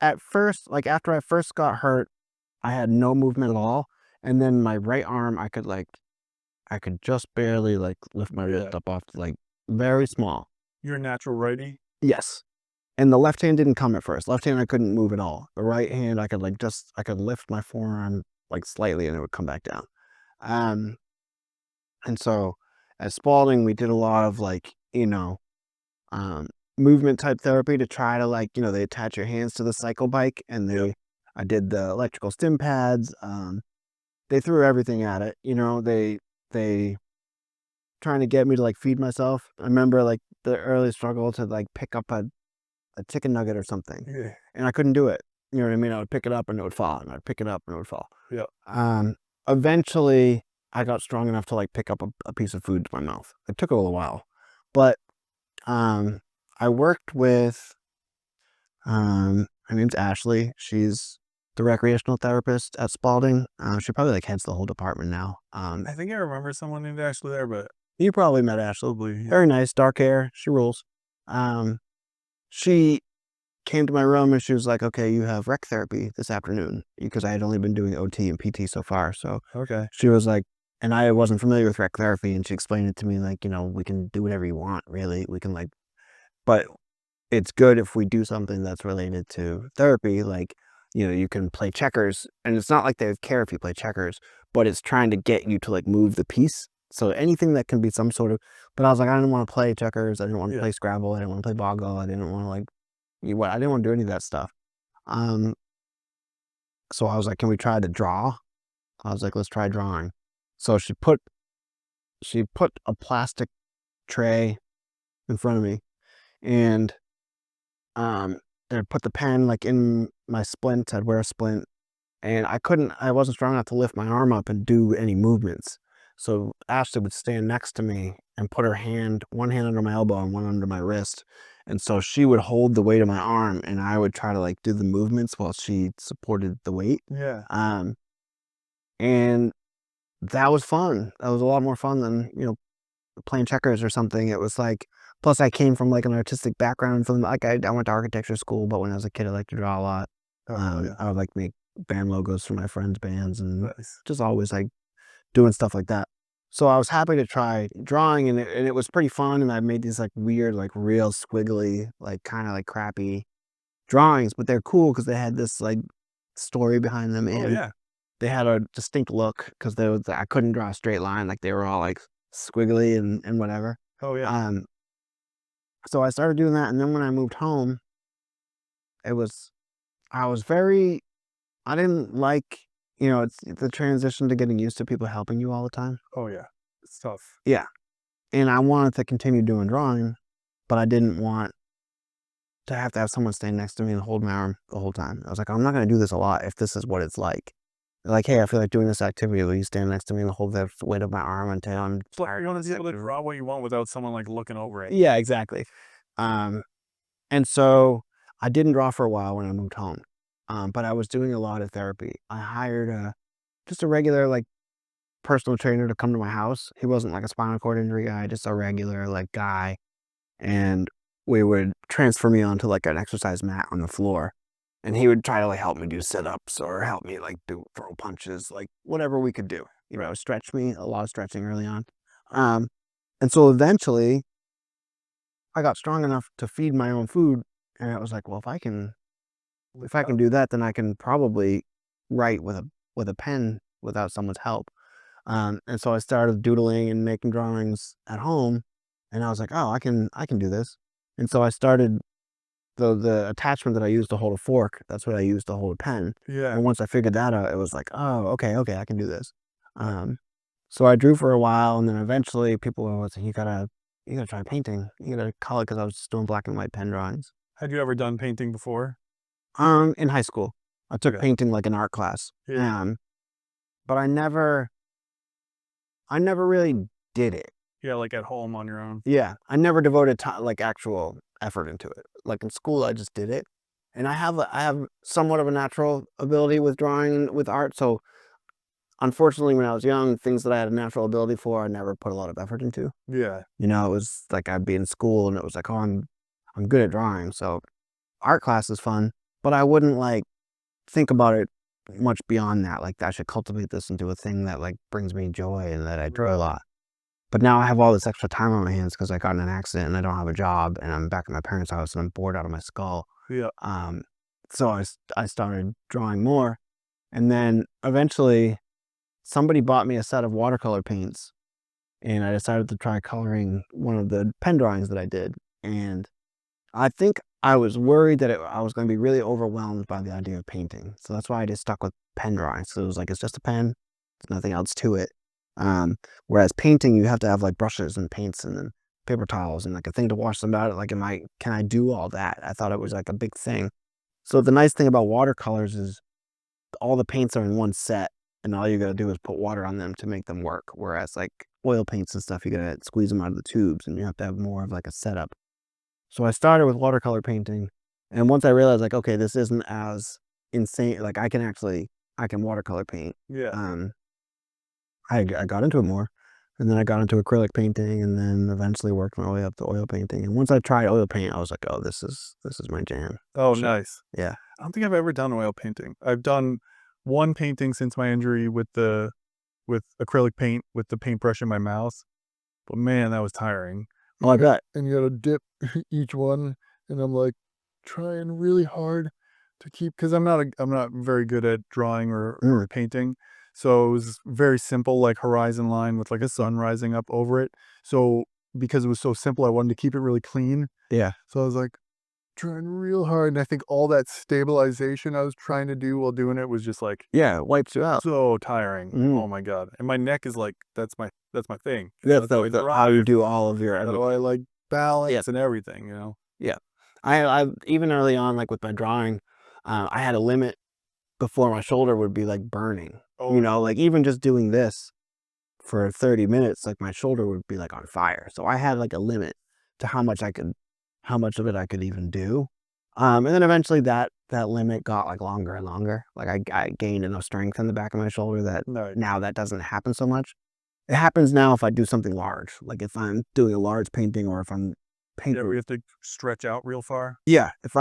at first, like after I first got hurt, I had no movement at all. And then my right arm, I could just barely like lift my Yeah. wrist up off, like very small. You're a natural righty? Yes. And the left hand didn't come at first. Left hand I couldn't move at all. The right hand I could lift my forearm like slightly and it would come back down. Um and so at Spalding we did a lot of like, um movement type therapy to try to like, they attach your hands to the cycle bike, and Yep. I did the electrical stim pads. They threw everything at it. They trying to get me to like feed myself. I remember like the early struggle to like pick up a chicken nugget or something, Yeah. and I couldn't do it. You know what I mean? I would pick it up and it would fall, and I'd pick it up and it would fall. Yep. Eventually, I got strong enough to like pick up a piece of food to my mouth. It took a little while, but um, I worked with her name's Ashley. She's the recreational therapist at Spalding. She probably like heads the whole department now. I think I remember someone named Ashley there, but You probably met Ashley. probably, yeah. Very nice, dark hair. She rules. Um, she came to my room and she was like, "Okay, you have rec therapy this afternoon," because I had only been doing OT and PT so far. So Okay. she was like, and I wasn't familiar with rec therapy, and she explained it to me like, we can do whatever you want, really. We can like, but it's good if we do something that's related to therapy, like, you can play checkers, and it's not like they care if you play checkers, but it's trying to get you to like move the piece. So anything that can be some sort of, but I was like, I didn't want to play checkers. I didn't want to Yeah. play Scrabble. I didn't want to play Boggle. I didn't want to like, I didn't want to do any of that stuff. Um, so I was like, can we try to draw? I was like, let's try drawing. So she put a plastic tray in front of me, and um, and put the pen like in my splint. I'd wear a splint, and I wasn't strong enough to lift my arm up and do any movements. So Ashley would stand next to me and put one hand under my elbow and one under my wrist. And so she would hold the weight of my arm, and I would try to like do the movements while she supported the weight. Yeah. Um, and that was fun. That was a lot more fun than, playing checkers or something. It was like, plus I came from like an artistic background from like, I went to architecture school, but when I was a kid, I liked to draw a lot. Oh, yeah. I would like make band logos for my friends' bands, and Nice. just always like doing stuff like that. So I was happy to try drawing, and it was pretty fun. And I made these like weird, like real squiggly, like kind of like crappy drawings, but they're cool because they had this like story behind them. Oh, And yeah. they had a distinct look because I couldn't draw a straight line. Like they were all like squiggly and whatever. Oh yeah. Um, so I started doing that, and then when I moved home, it was I was very I didn't like, it's the transition to getting used to people helping you all the time. Oh yeah. It's tough. Yeah. And I wanted to continue doing drawing, but I didn't want to have someone stand next to me and hold my arm the whole time. I was like, I'm not going to do this a lot if this is what it's like. They're like, hey, I feel like doing this activity. Will you stand next to me and hold the weight of my arm until I'm tired? You want to be able to draw what you want without someone like looking over it. Yeah, exactly. And so I didn't draw for a while when I moved home. But I was doing a lot of therapy. I hired just a regular like personal trainer to come to my house. He wasn't like a spinal cord injury guy, just a regular like guy. And we would transfer me onto like an exercise mat on the floor. And he would try to like help me do sit-ups or help me like throw punches, like whatever we could do. Stretch me, a lot of stretching early on. Um, and so eventually I got strong enough to feed my own food. And I was like, well, if I can do that, then I can probably write with a pen without someone's help. And so I started doodling and making drawings at home, and I was like, oh, I can do this. And so I started the attachment that I used to hold a fork. That's what I used to hold a pen. Yeah. And once I figured that out, it was like, oh, okay, I can do this. So I drew for a while, and then eventually people were like, you gotta try painting. You gotta color, because I was just doing black and white pen drawings. Had you ever done painting before? In high school, I took Okay. painting like an art class. Yeah. But I never really did it. Yeah, like at home on your own. Yeah, I never devoted time, like actual effort into it. Like in school, I just did it, and I have somewhat of a natural ability with drawing and with art. So unfortunately, when I was young, things that I had a natural ability for, I never put a lot of effort into. Yeah. It was like I'd be in school, and it was like, oh, I'm good at drawing, so art class is fun, but I wouldn't like think about it much beyond that. Like I should cultivate this into a thing that like brings me joy and that I enjoy a lot. But now I have all this extra time on my hands because I got in an accident and I don't have a job, and I'm back at my parents' house and I'm bored out of my skull. Yeah. So I started drawing more, and then eventually somebody bought me a set of watercolor paints, and I decided to try coloring one of the pen drawings that I did. And I think I was worried that I was going to be really overwhelmed by the idea of painting. So that's why I just stuck with pen drawings. So it was like, it's just a pen. There's nothing else to it. Whereas painting, you have to have like brushes and paints and then paper towels and like a thing to wash them out. Like, can I do all that? I thought it was like a big thing. So the nice thing about watercolors is all the paints are in one set, and all you got to do is put water on them to make them work. Whereas like oil paints and stuff, you got to squeeze them out of the tubes, and you have to have more of like a setup. So I started with watercolor painting, and once I realized like, okay, this isn't as insane. Like I can watercolor paint. Yeah. I got into it more, and then I got into acrylic painting, and then eventually worked my way up to oil painting. And once I tried oil paint, I was like, oh, this is my jam. Oh, Sure. nice. Yeah. I don't think I've ever done oil painting. I've done one painting since my injury with acrylic paint with the paintbrush in my mouth. But man, that was tiring. Oh, I bet. And you gotta dip each one, and I'm like trying really hard to keep, because I'm not very good at drawing or painting. So it was very simple, like horizon line with like a sun rising up over it. So because it was so simple, I wanted to keep it really clean. Yeah. So I was like trying real hard, and I think all that stabilization I was trying to do while doing it was just like Yeah, it wipes you out. so tiring. Mm. Oh my god. And my neck is like that's my thing. That's how I how you drive, do all of your how I like balance Yeah. and everything. Yeah. I even early on, like with my drawing, I had a limit before my shoulder would be like burning. Oh, Like even just doing this for 30 minutes, like my shoulder would be like on fire. So I had like a limit to how much of it I could even do. And then eventually that limit got like longer and longer. Like I gained enough strength in the back of my shoulder that no. now that doesn't happen so much. It happens now if I do something large, like if I'm doing a large painting or if I'm Yeah, painting. we have to stretch out real far. Yeah, if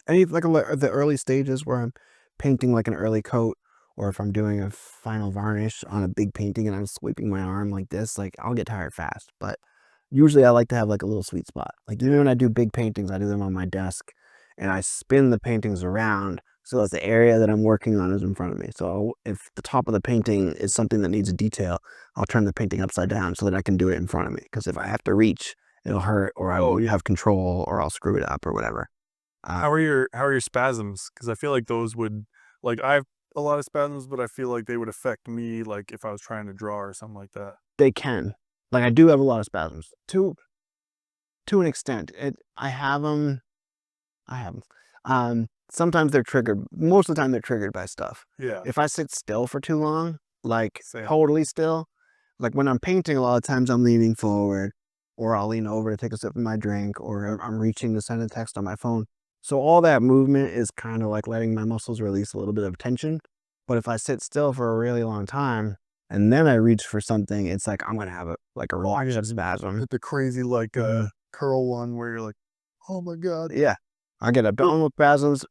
any like the early stages where I'm painting like an early coat, or if I'm doing a final varnish on a big painting and I'm sweeping my arm like this, like I'll get tired fast. But usually I like to have like a little sweet spot. Like even when I do big paintings, I do them on my desk and I spin the paintings around So if the area that I'm working on is in front of me. So if the top of the painting is something that needs a detail, I'll turn the painting upside down so that I can do it in front of me. Because if I have to reach, it'll hurt, or I won't have control, or I'll screw it up, or whatever. How are your spasms? Because I feel like those would, like, I have a lot of spasms, but I feel like they would affect me, like, if I was trying to draw or something like that. They can. Like, I do have a lot of spasms to an extent. I have them. I have them. Sometimes they're triggered. Most of the time, they're triggered by stuff. Yeah. If I sit still for too long, like Same. totally still, like when I'm painting, a lot of times I'm leaning forward, or I'll lean over to take a sip of my drink, or I'm reaching to send a text on my phone. So all that movement is kind of like letting my muscles release a little bit of tension. But if I sit still for a really long time and then I reach for something, it's like I'm gonna have a relaxation spasm. The crazy, like, curl one where you're like, oh my God. Yeah. I get abdominal spasms.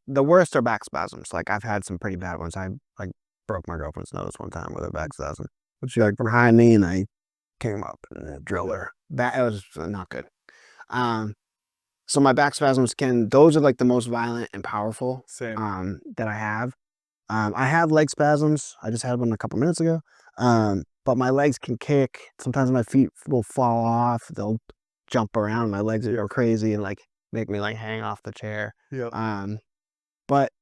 The worst are back spasms. Like I've had some pretty bad ones. I like broke my girlfriend's nose one time with a back spasm. She like behind me and I came up and drilled her. That was not good. So my back spasms those are like the most violent and powerful Same. that I have. I have leg spasms. I just had one a couple minutes ago. But my legs can kick. Sometimes my feet will fall off. They'll jump around. My legs are crazy and like make me like hang off the chair. Yeah. But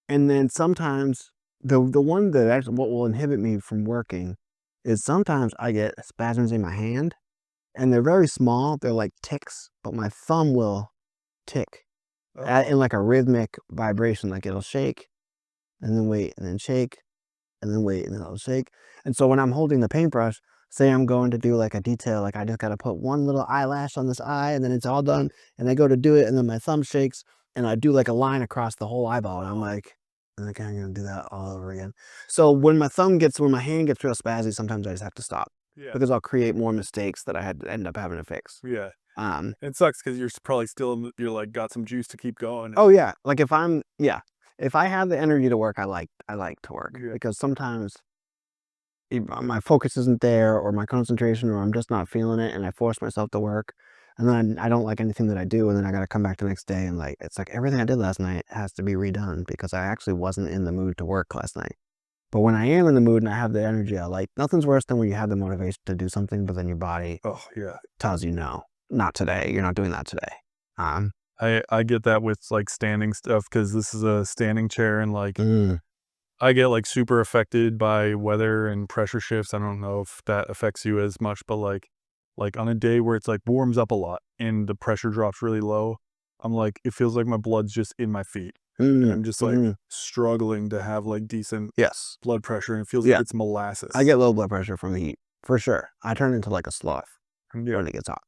and then sometimes the one that actually what will inhibit me from working is sometimes I get spasms in my hand, and they're very small. They're like ticks, but my thumb will tick in like a rhythmic vibration. Like it'll shake, and then wait, and then shake, and then wait, and then it'll shake. And so when I'm holding the paintbrush, say I'm going to do like a detail, like I just got to put one little eyelash on this eye, and then it's all done, and I go to do it, and then my thumb shakes, and I do like a line across the whole eyeball, and I'm like, okay, I'm gonna do that all over again. So when my hand gets real spazzy, sometimes I just have to stop Yeah. because I'll create more mistakes that I had to end up having to fix. Yeah. Um, It sucks because you're probably still, you're like, got some juice to keep going. oh yeah, like if I have the energy to work, I like to work Yeah. because sometimes my focus isn't there, or my concentration, or I'm just not feeling it, and I force myself to work, and then I don't like anything that I do, and then I got to come back the next day, and like it's like everything I did last night has to be redone because I actually wasn't in the mood to work last night. But when I am in the mood and I have the energy, I like nothing's worse than when you have the motivation to do something, but then your body Oh yeah. tells you no, not today. You're not doing that today. I get that with like standing stuff because this is a standing chair, and like mm, I get like super affected by weather and pressure shifts. I don't know if that affects you as much, but like on a day where it's like warms up a lot and the pressure drops really low, I'm like, it feels like my blood's just in my feet. And I'm just like struggling to have like decent yes, blood pressure, and it feels like it's molasses. I get low blood pressure from the heat for sure. I turn into like a sloth Yeah. when it gets hot.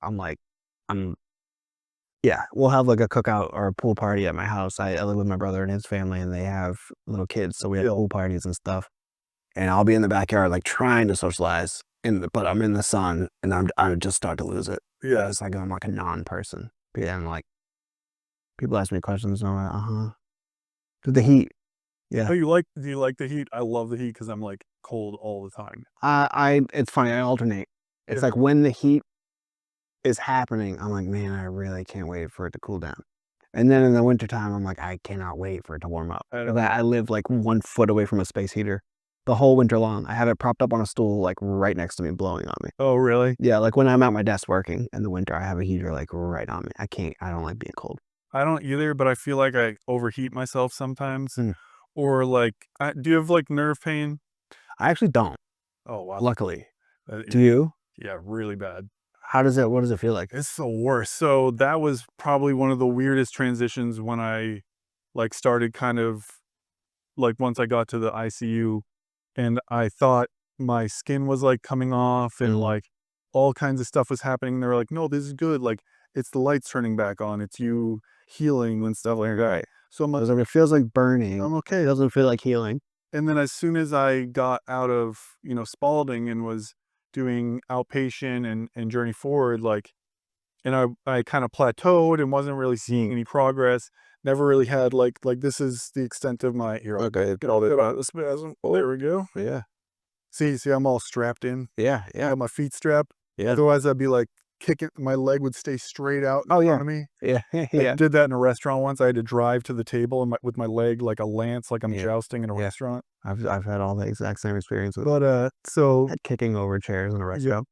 Yeah, we'll have like a cookout or a pool party at my house. I live with my brother and his family, and they have little kids, so we have pool parties and stuff. And I'll be in the backyard like trying to socialize, but I'm in the sun, and I just start to lose it. Yeah. It's like I'm like a non-person. And like people ask me questions, and I'm like, to the heat. Yeah, Oh, do you like the heat? I love the heat because I'm like cold all the time. it's funny. I alternate. It's like when the heat is happening, I'm like, man, I really can't wait for it to cool down. And then in the wintertime, I'm like, I cannot wait for it to warm up. I live like 1 foot away from a space heater the whole winter long. I have it propped up on a stool, like right next to me, blowing on me. Oh, really? Yeah, like when I'm at my desk working in the winter, I have a heater like right on me. I don't like being cold. I don't either, but I feel like I overheat myself sometimes. Mm. Or like, do you have like nerve pain? I actually don't, Oh, wow. luckily. Uh, Do you? Yeah, really bad. What does it feel like? It's the worst. So that was probably one of the weirdest transitions when I like started kind of like once I got to the ICU, and I thought my skin was like coming off and like all kinds of stuff was happening. They were like, no, this is good. Like it's the lights turning back on. It's you healing and stuff like that. Right. So I'm like, Because if it feels like burning, I'm okay. it doesn't feel like healing. And then as soon as I got out of, Spalding and was doing outpatient and Journey Forward, like, and I kind of plateaued and wasn't really seeing any progress. Never really had like this is the extent of my here. Okay. Get all that out of the spasm. Oh, there we go. Yeah. See, I'm all strapped in. Yeah. I Yeah. have my feet strapped. Yeah. Otherwise, I'd be like kicking, my leg would stay straight out in Oh, yeah. front of me. Yeah, I yeah. did that in a restaurant once. I had to drive to the table and with my leg like a lance, like I'm Yeah. jousting in a Yeah. restaurant. I've had all the exact same experiences. But, so Head kicking over chairs in a yeah. restaurant.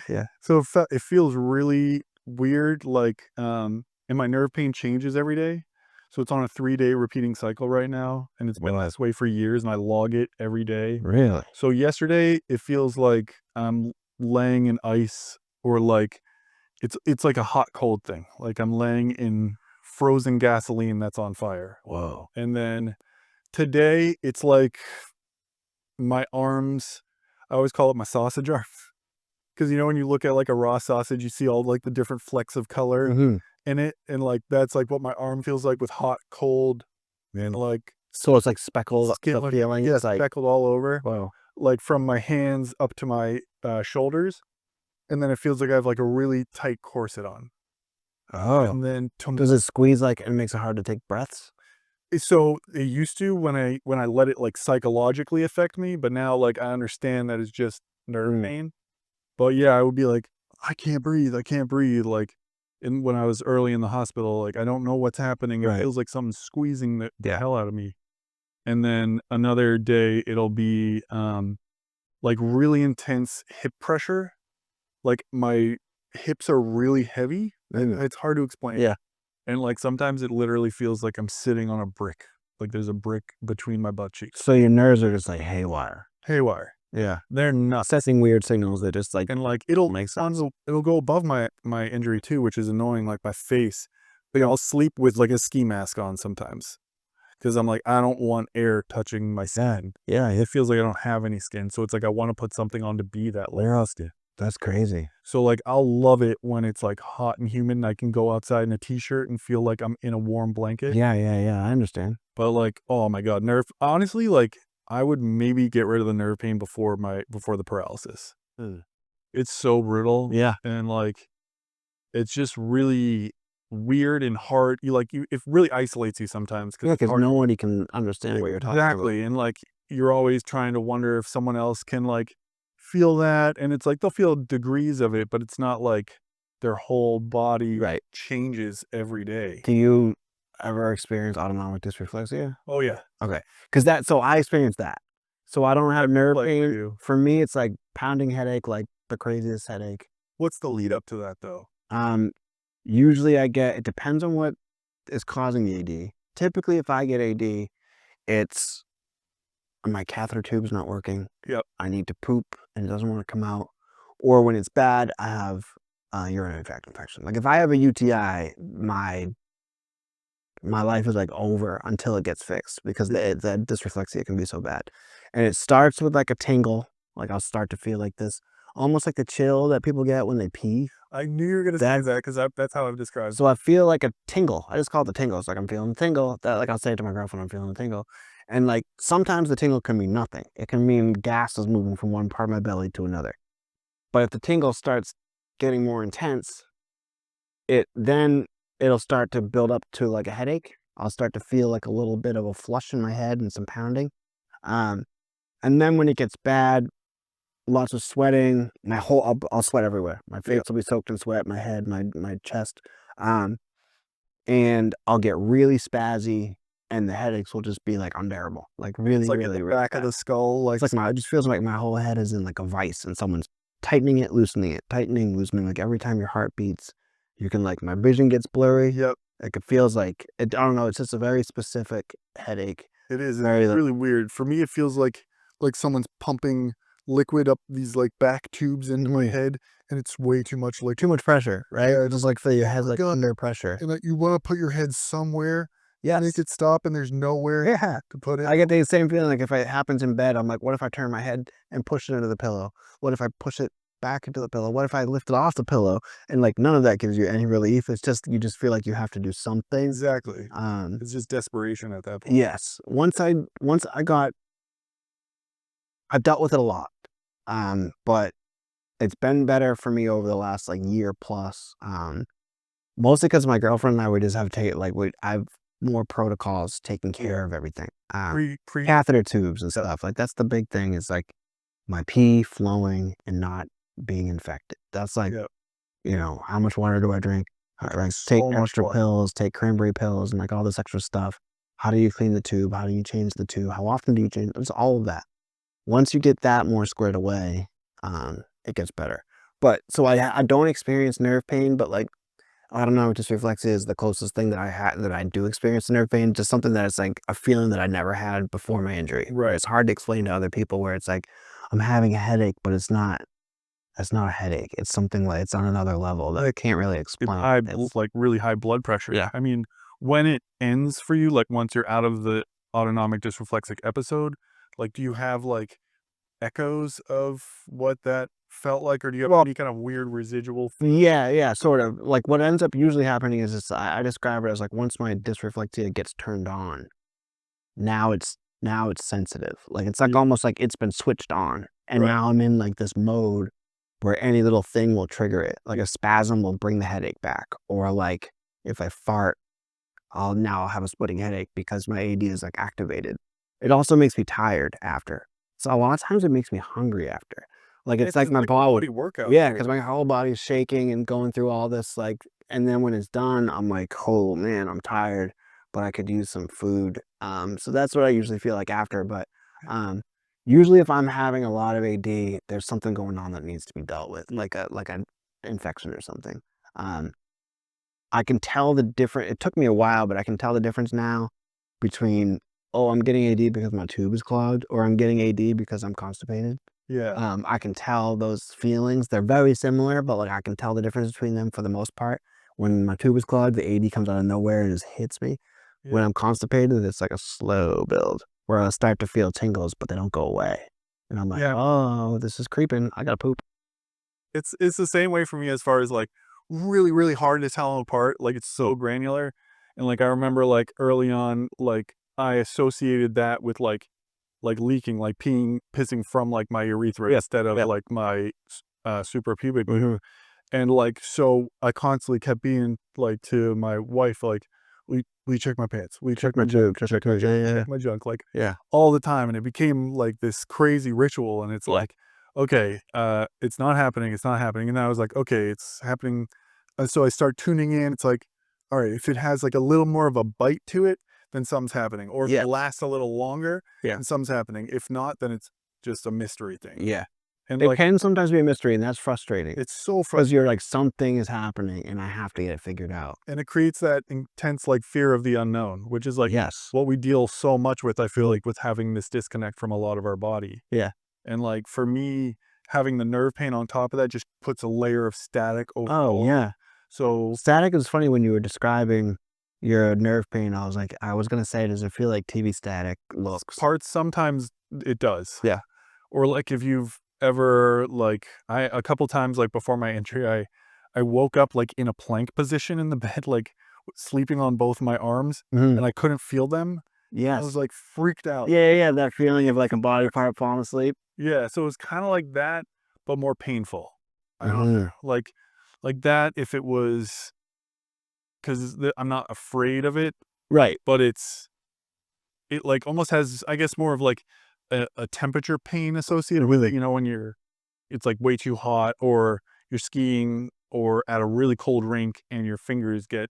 Yeah. So it feels really weird, like, and my nerve pain changes every day. So it's on a 3-day repeating cycle right now, and it's been Wow. this way for years, and I log it every day. Really? So yesterday, it feels like I'm laying in ice, or like it's like a hot cold thing. Like I'm laying in frozen gasoline that's on fire. Whoa. And then today, it's like my arms, I always call it my sausage arm. Because when you look at like a raw sausage, you see all like the different flecks of color Mhm. in it, and like that's like what my arm feels like, with hot, cold, Man. like So it's like speckled, skin, the like, feeling, yeah, it's like speckled all over, whoa. like from my hands up to my shoulders, and then it feels like I have like a really tight corset on, Oh. and then Does it squeeze, like, and makes it hard to take breaths? so it used to, when I let it like psychologically affect me, but now like I understand that it's just nerve Mm. pain. But yeah, I would be like, I can't breathe. Like, and when I was early in the hospital, like, I don't know what's happening. It Right. feels like something's squeezing the Yeah. hell out of me. And then another day, it'll be like really intense hip pressure. Like my hips are really heavy. Mm. It's hard to explain. Yeah. And like sometimes it literally feels like I'm sitting on a brick. Like there's a brick between my butt cheeks. So your nerves are just like haywire. Haywire. Yeah. They're nuts. Assessing weird signals that just like And like makes sense. it'll go above my injury too, which is annoying. Like my face, like I'll sleep with like a ski mask on sometimes, because I'm like, I don't want air touching my skin. Yeah. It feels like I don't have any skin, so it's like I want to put something on to be that layer of skin. That's crazy. So like I'll love it when it's like hot and humid, and I can go outside in a t-shirt and feel like I'm in a warm blanket. Yeah, yeah, yeah. I understand. But like, oh my god, honestly, like I would maybe get rid of the nerve pain before the paralysis. Mm. It's so brutal. Yeah. And like it's just really weird and hard. It really isolates you sometimes, because Yeah, it's because hard. nobody can understand what you're talking about. Exactly. And like you're always trying to wonder if someone else can like feel that, and it's like they'll feel degrees of it, but it's not like their whole body Right. changes every day. Do you ever experience autonomic dysreflexia? Oh yeah. Okay. So I experienced that. So I don't have nerve Like pain. you. For me, it's like pounding headache, like the craziest headache. What's the lead up to that though? Um, Usually it depends on what is causing the AD. Typically, if I get AD, it's my catheter tube's not working. Yep. I need to poop and it doesn't want to come out. Or when it's bad, I have urinary tract infection. Like if I have a UTI, my life is like over until it gets fixed, because the dysreflexia can be so bad. And it starts with like a tingle. Like I'll start to feel like this, almost like the chill that people get when they pee. I knew you were gonna say that, because that's how I've described. So I feel like a tingle. I just call it the tingle. It's like I'm feeling the tingle. That, like I'll say it to my girlfriend, I'm feeling the tingle. And like sometimes the tingle can mean nothing. It can mean gas is moving from one part of my belly to another. But if the tingle starts getting more intense, it'll start to build up to like a headache. I'll start to feel like a little bit of a flush in my head and some pounding. And then when it gets bad, lots of sweating. I'll sweat everywhere. My face will be soaked in sweat. My head, my chest, and I'll get really spazzy, and the headaches will just be like unbearable. Like really, It's like really, at the really back of bad. the skull, like It's like it just feels like my whole head is in like a vice, and someone's tightening it, loosening it, tightening, loosening. Like every time your heart beats, you can like my vision gets blurry. yep. Like it feels like I don't know. It's just a very specific headache. It is. Very It's really weird. For me, it feels like someone's pumping liquid up these like back tubes into my head, and it's way too much. Like too much pressure, right? Yeah. Or just like feel your head's like God. under pressure. and you want to put your head somewhere, Yeah, make it stop, and there's nowhere yeah. to put it. I get the same feeling. Like if it happens in bed, I'm like, what if I turn my head and push it into the pillow? What if I push it back into the pillow? What if I lift it off the pillow? And like none of that gives you any relief. It's just you just feel like you have to do something. Exactly. It's just desperation at that point. Yes. I've dealt with it a lot. But it's been better for me over the last like year plus. Mostly because my girlfriend and I would just have to take I've more protocols taking care of everything. Pre Catheter tubes and stuff. Like that's the big thing is like my pee flowing and not being infected. That's like Yep. how much water do I drink? Like take So much extra water. pills, take cranberry pills, and like all this extra stuff. How do you clean the tube? How do you change the tube? How often do you change? It's all of that. Once you get that more squared away, it gets better. But so I don't experience nerve pain, but like I don't know, dysreflexia is the closest thing that I do experience nerve pain. Just something that is like a feeling that I never had before my injury. Right. It's hard to explain to other people where it's like I'm having a headache, but it's not. It's not a headache. It's something like it's on another level that I can't really It's explain. It's like really high blood pressure. yeah. I mean, when it ends for you, like once you're out of the autonomic dysreflexic episode, like do you have like echoes of what that felt like, or do you have Well, any kind of weird residual? yeah, sort of. Like what ends up usually happening is I describe it as like once my dysreflexia gets turned on, now it's sensitive. Like it's like almost like it's been switched on. And Right. now I'm in like this mode where any little thing will trigger it. Like a spasm will bring the headache back. Or like if I fart, I'll have a splitting headache because my AD is like activated. It also makes me tired after. So a lot of times it makes me hungry after. Like it's It's like just my like body, body workout. yeah, because my whole body's shaking and going through all this like, and then when it's done, I'm like, oh man, I'm tired, but I could use some food. So that's what I usually feel like after. But um, usually if I'm having a lot of AD, there's something going on that needs to be dealt with, like an infection or something. Um, I can tell the difference. It took me a while, but I can tell the difference now between, oh, I'm getting AD because my tube is clogged, or I'm getting AD because I'm constipated. Yeah. I can tell those feelings. They're very similar, but like I can tell the difference between them for the most part. When my tube is clogged, the AD comes out of nowhere and just hits me. When Yeah. I'm constipated, it's like a slow build where I start to feel tingles, but they don't go away. And I'm like, Yeah. oh, this is creeping. I gotta poop. It's the same way for me as far as like really, really hard to tell them apart. Like it's so granular. And like I remember like early on, like I associated that with like leaking, like pissing from like my urethra Yeah, instead of yeah. like my suprapubic. And like so I constantly kept being like to my wife, like, we check my pants, we check Check my my junk, tube. Check my check my tube. junk, Yeah, check my junk, like yeah, all the time. And it became like this crazy ritual. And it's yeah. like, okay, it's not happening, it's not happening. And I was like, okay, it's happening. So I start tuning in. It's like, all right, if it has like a little more of a bite to it, then something's happening. Or if Yeah, it lasts a little longer, yeah, then something's happening. If not, then it's just a mystery thing. yeah. And It like, can sometimes be a mystery, and that's frustrating it's so because you're frustrating. like, something is happening, and I have to get it figured out. And it creates that intense like fear of the unknown, which is like Yes. what we deal so much with. I feel like with having this disconnect from a lot of our body. Yeah. And like for me, having the nerve pain on top of that just puts a layer of static over Oh, all of it. yeah. So Static is funny when you were describing your nerve pain. I was gonna say, does it feel like TV static looks? parts sometimes it does. Yeah. Or like if you've ever like I a couple times like before my injury, I woke up like in a plank position in the bed, like sleeping on both my arms, Mhm. and I couldn't feel them. I was Yes. like freaked out. Yeah, that feeling of like a body part falling asleep. Yeah, so it was kinda like that, but more painful. I don't Mhm. like that if it was 'cause I'm not afraid of it, Right. but it, like, almost has, I guess, more of, like, a temperature pain associated with it, when it's, like, way too hot or you're skiing or at a really cold rink and your fingers get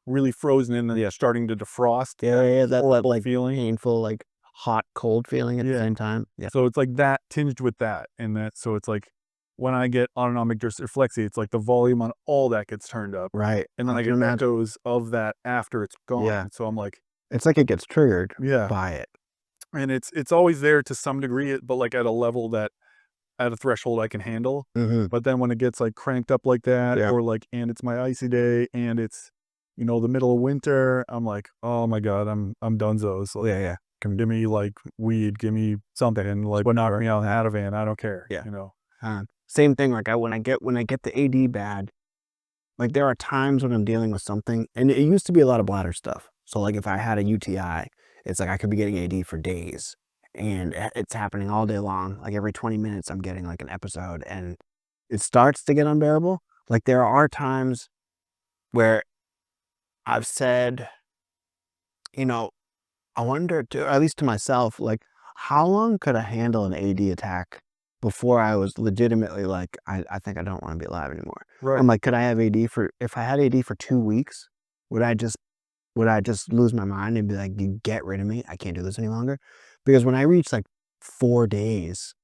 really frozen and then Yeah. they're starting to defrost, Yeah, that horrible like feeling. painful, like hot, cold feeling at the Yeah. same time. Yeah. So it's like that tinged with that, and that so it's like when I get autonomic dysreflexia, it's like the volume on all that gets turned up, Right. and then I I can get imagine. echoes of that after it's gone. Yeah. And so I'm like, It's like it gets triggered yeah, by it. and it's always there to some degree, but like at a level that at a threshold I can handle. Mhm. But then when it gets like cranked up like that, Yeah. or like, and it's my icy day, and it's the middle of winter, I'm like, oh my god, I'm donezo. Like, Yeah. give me like weed, give me something, and like what knock me out of van. I don't care. Yeah. Same thing, like, when I get the AD bad, like, there are times when I'm dealing with something and it used to be a lot of bladder stuff. So, like, if I had a UTI, it's like I could be getting AD for days, and it's happening all day long. Like, every 20 minutes, I'm getting, like, an episode, and it starts to get unbearable. Like, there are times where I've said, you know, I wonder to at least to myself, like, how long could I handle an AD attack before I was legitimately like, I think I don't want to be alive anymore. Right. I'm like, could I have AD if I had AD for 2 weeks, would I just lose my mind and be like, you get rid of me? I can't do this any longer. Because when I reach like 4 days,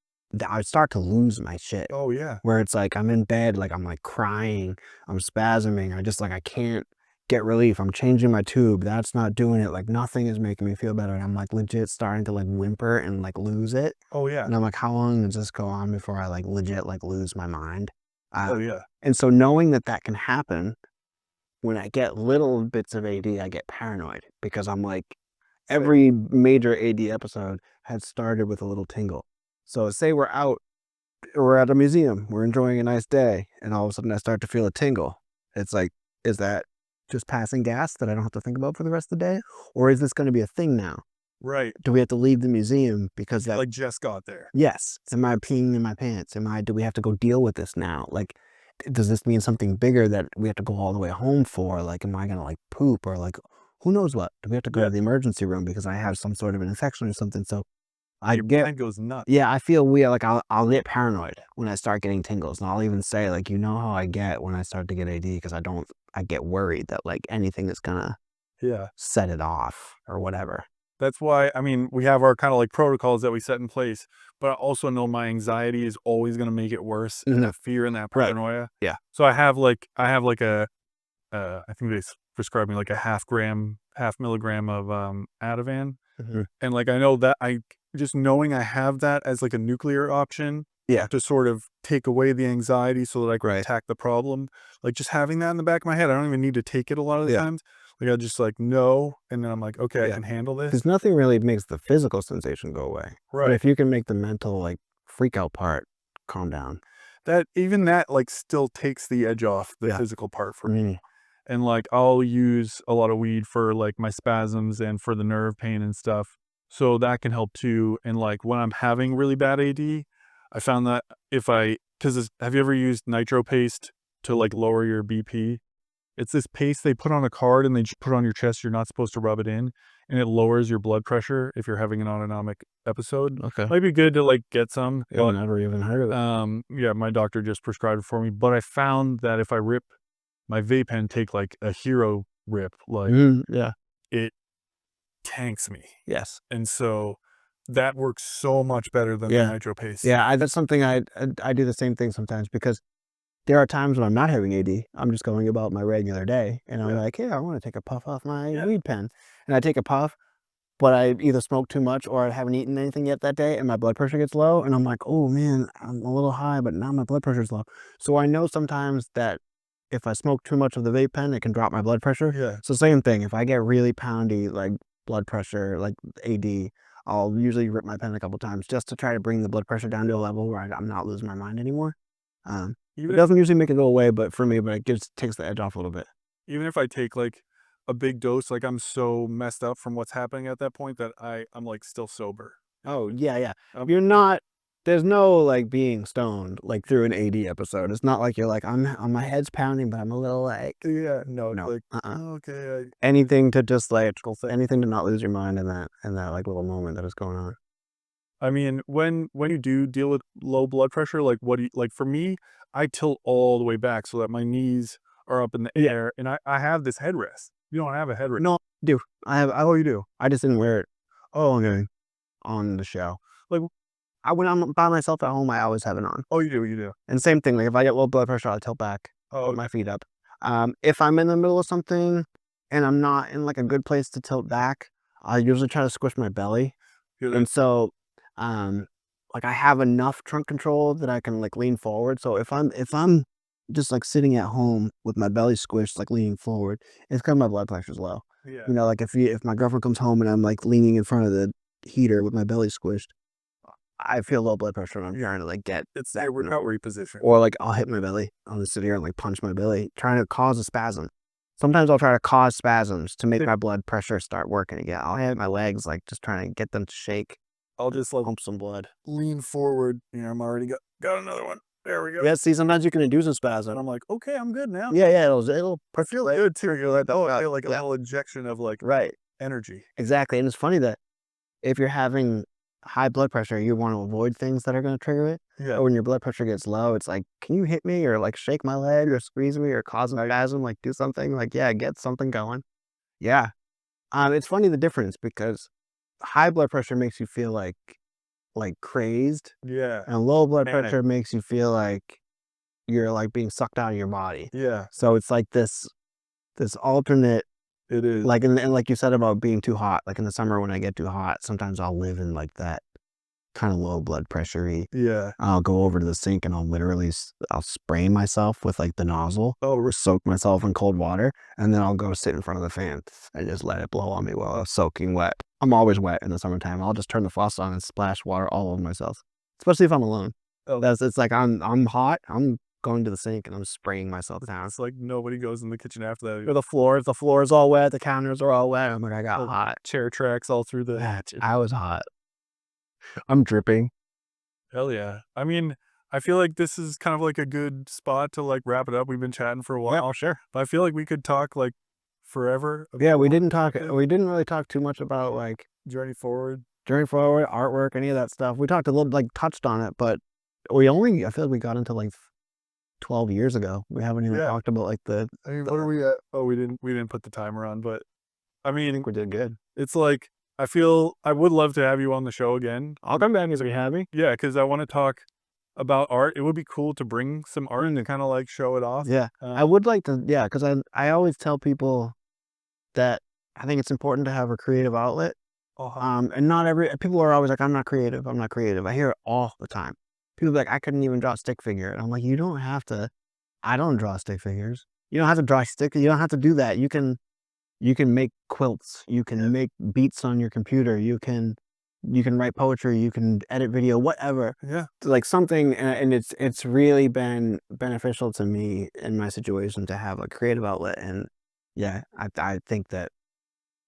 I start to lose my shit. Oh yeah. Where it's like I'm in bed, like I'm like crying, I'm spasming, I can't get relief. I'm changing my tube. That's not doing it. Like nothing is making me feel better. And I'm like legit starting to like whimper and like lose it. Oh yeah. And I'm like, how long does this go on before I like legit like lose my mind? Oh yeah. And so knowing that that can happen, when I get little bits of AD, I get paranoid because I'm like, every major AD episode had started with a little tingle. So say we're at a museum, we're enjoying a nice day, and all of a sudden I start to feel a tingle. It's like, is that just passing gas that I don't have to think about for the rest of the day? Or is this going to be a thing now? Right. Do we have to leave the museum because that, Like just got there. yes, am I peeing in my pants? Do we have to go deal with this now? Like, does this mean something bigger that we have to go all the way home for? Like, am I going to like poop or like, who knows what? Do we have to go to the emergency room because I have some sort of an infection or something? So Your mind goes nuts. yeah, I feel weird. Like I'll get paranoid when I start getting tingles, and I'll even say like, you know how I get when I start to get AD because I get worried that like anything is gonna Yeah. set it off or whatever. That's why, I mean, we have our kind of like protocols that we set in place, but I also know my anxiety is always going to make it worse. And that fear and that Right. paranoia. Yeah. So I have like I think they prescribed me like a half milligram of Ativan. And like, I know that just knowing I have that as like a nuclear option Yeah. to sort of take away the anxiety so that I can Right. attack the problem. Like just having that in the back of my head, I don't even need to take it a lot of the Yeah. times. Like I just like know, and then I'm like, okay, I Yeah. can handle this. Because nothing really makes the physical sensation go away. But Right. if you can make the mental like freak out part calm down. Even that like still takes the edge off the Yeah. physical part for me. And like I'll use a lot of weed for like my spasms and for the nerve pain and stuff. So that can help too. And like when I'm having really bad AD, I found that have you ever used nitro paste to like lower your BP? It's this paste they put on a card and they just put it on your chest. You're not supposed to rub it in, and it lowers your blood pressure if you're having an autonomic episode. Okay. Might be good to like get some. Yeah, I've never even heard of it. Yeah, my doctor just prescribed it for me. But I found that if I rip my vape pen, take like a hero rip, like Yeah. it tanks me. Yes. And so that works so much better than the Yeah. nitro paste. Yeah. That's something I do the same thing sometimes because there are times when I'm not having AD. I'm just going about my regular day, and I'm like, "Yeah, I want to take a puff off my weed pen," and I take a puff, but I either smoke too much or I haven't eaten anything yet that day, and my blood pressure gets low, and I'm like, "Oh man, I'm a little high, but now my blood pressure's low." So I know sometimes that if I smoke too much of the vape pen, it can drop my blood pressure. Yeah. So same thing. If I get really poundy, like blood pressure, like AD, I'll usually rip my pen a couple times just to try to bring the blood pressure down to a level where I'm not losing my mind anymore. It Even if, doesn't usually make it go away, but for me, it just takes the edge off a little bit. even if I take like a big dose, like I'm so messed up from what's happening at that point that I'm like still sober. Oh, yeah, yeah. You're not there's no, like, being stoned, like, through an AD episode. It's not like you're like, my head's pounding, but I'm a little, like" Yeah, no, No, like, uh-uh. oh, okay, Anything to just, like anything to not lose your mind in that, like, little moment that is going on. I mean, when you do deal with low blood pressure, like what do you like for me, I tilt all the way back so that my knees are up in the Yeah. air and I have this headrest. You don't have a headrest. No, I do. Oh, you do? I just didn't wear it oh, okay, on the show. Like, When I'm by myself at home, I always have it on. oh, you do. And same thing, like, if I get low blood pressure, I'll tilt back, Oh, put okay. my feet up. If I'm in the middle of something and I'm not in, like, a good place to tilt back, I usually try to squish my belly. You're And so, um, like, I have enough trunk control that I can, like, lean forward. So if I'm just, like, sitting at home with my belly squished, like, leaning forward, it's 'cause my blood pressure's low. yeah. You know, like, if my girlfriend comes home and I'm, like, leaning in front of the heater with my belly squished, I feel low blood pressure and I'm trying to, like, get It's that a recovery position. or, like, I'll hit my belly. I'll just sit here and, like, punch my belly, trying to cause a spasm. Sometimes I'll try to cause spasms to make my blood pressure start working again. I'll hit my legs, like, just trying to get them to shake, I'll just like pump some blood. lean forward. You know, I'm already got another one. There we go. Yeah, see, sometimes you can induce a spasm. And I'm like, okay, I'm good now. Yeah, yeah, it'll I feel good too. You're like, oh, I feel like a yeah. little injection of like Right, energy. exactly, and it's funny that if you're having high blood pressure, you want to avoid things that are going to trigger it. Yeah. But when your blood pressure gets low, it's like, can you hit me or like shake my leg or squeeze me or cause an orgasm? Like do something. Like yeah, get something going. Yeah. It's funny the difference because high blood pressure makes you feel like crazed, Yeah. and low blood Manic. pressure makes you feel like you're like being sucked out of your body. Yeah. So it's like this alternate, It is. like and like you said about being too hot. Like in the summer when I get too hot, sometimes I'll live in like that kind of low blood pressure-y. Yeah. I'll go over to the sink and I'll literally I'll spray myself with like the nozzle, or soak myself in cold water, and then I'll go sit in front of the fan and just let it blow on me while I'm soaking wet. I'm always wet in the summertime. I'll just turn the faucet on and splash water all over myself, especially if I'm alone. Oh. It's like I'm hot. I'm going to the sink and I'm spraying myself down. It's like nobody goes in the kitchen after that. Or the floor, if the floor is all wet, the counters are all wet. I'm like, I got Oh, hot. chair tracks all through the. I was hot. I'm dripping. Hell yeah. I mean, I feel like this is kind of like a good spot to like wrap it up. We've been chatting for a while. Yeah, sure. But I feel like we could talk like forever. Yeah, we about didn't talk. it. We didn't really talk too much about like Journey forward. journey forward, artwork, any of that stuff. We talked a little, like touched on it, but we only. I feel like we got into like 12 years ago. We haven't even Yeah. talked about like the. I mean, what are we at? Oh, we didn't put the timer on, but I I mean, think we did good. it's like I feel I would love to have you on the show again. I'll come back if you have me. Yeah, because I want to talk about art. It would be cool to bring some art and kind of like show it off. Yeah, I would like to. Yeah, because I always tell people that I think it's important to have a creative outlet. And not every people are always like, I'm not creative. I'm not creative. I hear it all the time. People be like, I couldn't even draw a stick figure. And I'm like, you don't have to. I don't draw stick figures. You don't have to draw stick. You don't have to do that. You can make quilts. You can make beats on your computer. You can write poetry. You can edit video. Whatever. Yeah. Like something, and it's really been beneficial to me in my situation to have a creative outlet. And yeah, I think that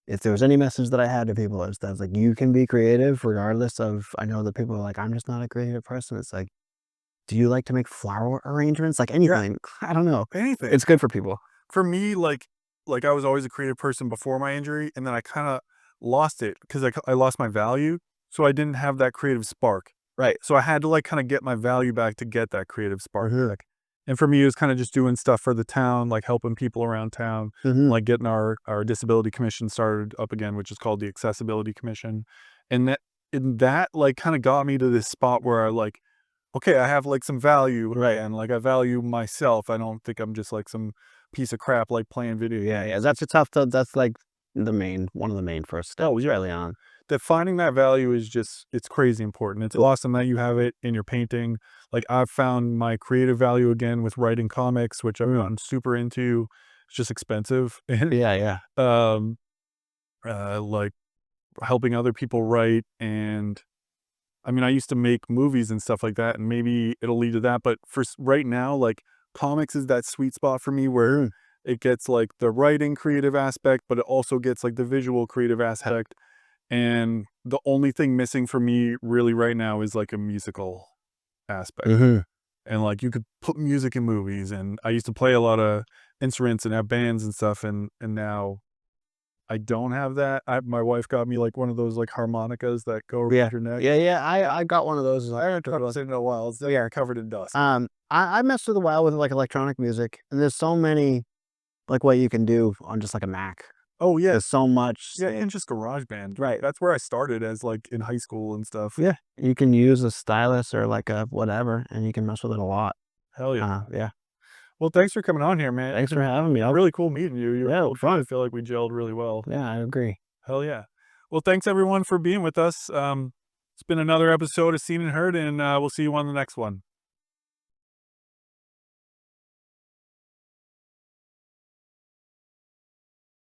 if there was any message that I had to people, is that like you can be creative regardless of. I know that people are like, I'm just not a creative person. It's like, do you like to make flower arrangements? Like anything. I don't know. Anything. It's good for people. For me, like I was always a creative person before my injury, and then I kind of lost it because I lost my value, so I didn't have that creative spark. Right. So I had to like kind of get my value back to get that creative spark Mhm. back. And for me, it was kind of just doing stuff for the town, like helping people around town, like getting our disability commission started up again, which is called the Accessibility Commission, and that like kind of got me to this spot where I like, okay, I have like some value, Right. and like I value myself. I don't think I'm just like some piece of crap like playing video. Yeah. That's a tough. That's like one of the main first steps early on. That finding that value is just, it's crazy important. It's awesome that you have it in your painting. Like I've found my creative value again with writing comics, which I'm super into. It's just expensive. And Yeah. like helping other people write. And I mean, I used to make movies and stuff like that, and maybe it'll lead to that. But for right now, like comics is that sweet spot for me where it gets like the writing creative aspect, but it also gets like the visual creative aspect. And the only thing missing for me really right now is like a musical aspect. And like you could put music in movies, and I used to play a lot of instruments and have bands and stuff, and now I don't have that. My wife got me like one of those like harmonicas that go around your neck. Yeah. I got one of those. I haven't touched it in a while. It's still covered in dust. I messed with a while with like electronic music, and there's so many like what you can do on just like a Mac. Oh yeah. There's so much. Yeah, and just GarageBand. Right. That's where I started as like in high school and stuff. Yeah. You can use a stylus or like a whatever, and you can mess with it a lot. Hell yeah. Yeah. Well, thanks for coming on here, man. Thanks for having me. Really cool meeting you. Yeah, it was fun. I feel like we gelled really well. Yeah, I agree. Hell yeah. Well, thanks everyone for being with us. It's been another episode of Seen and Heard, and we'll see you on the next one.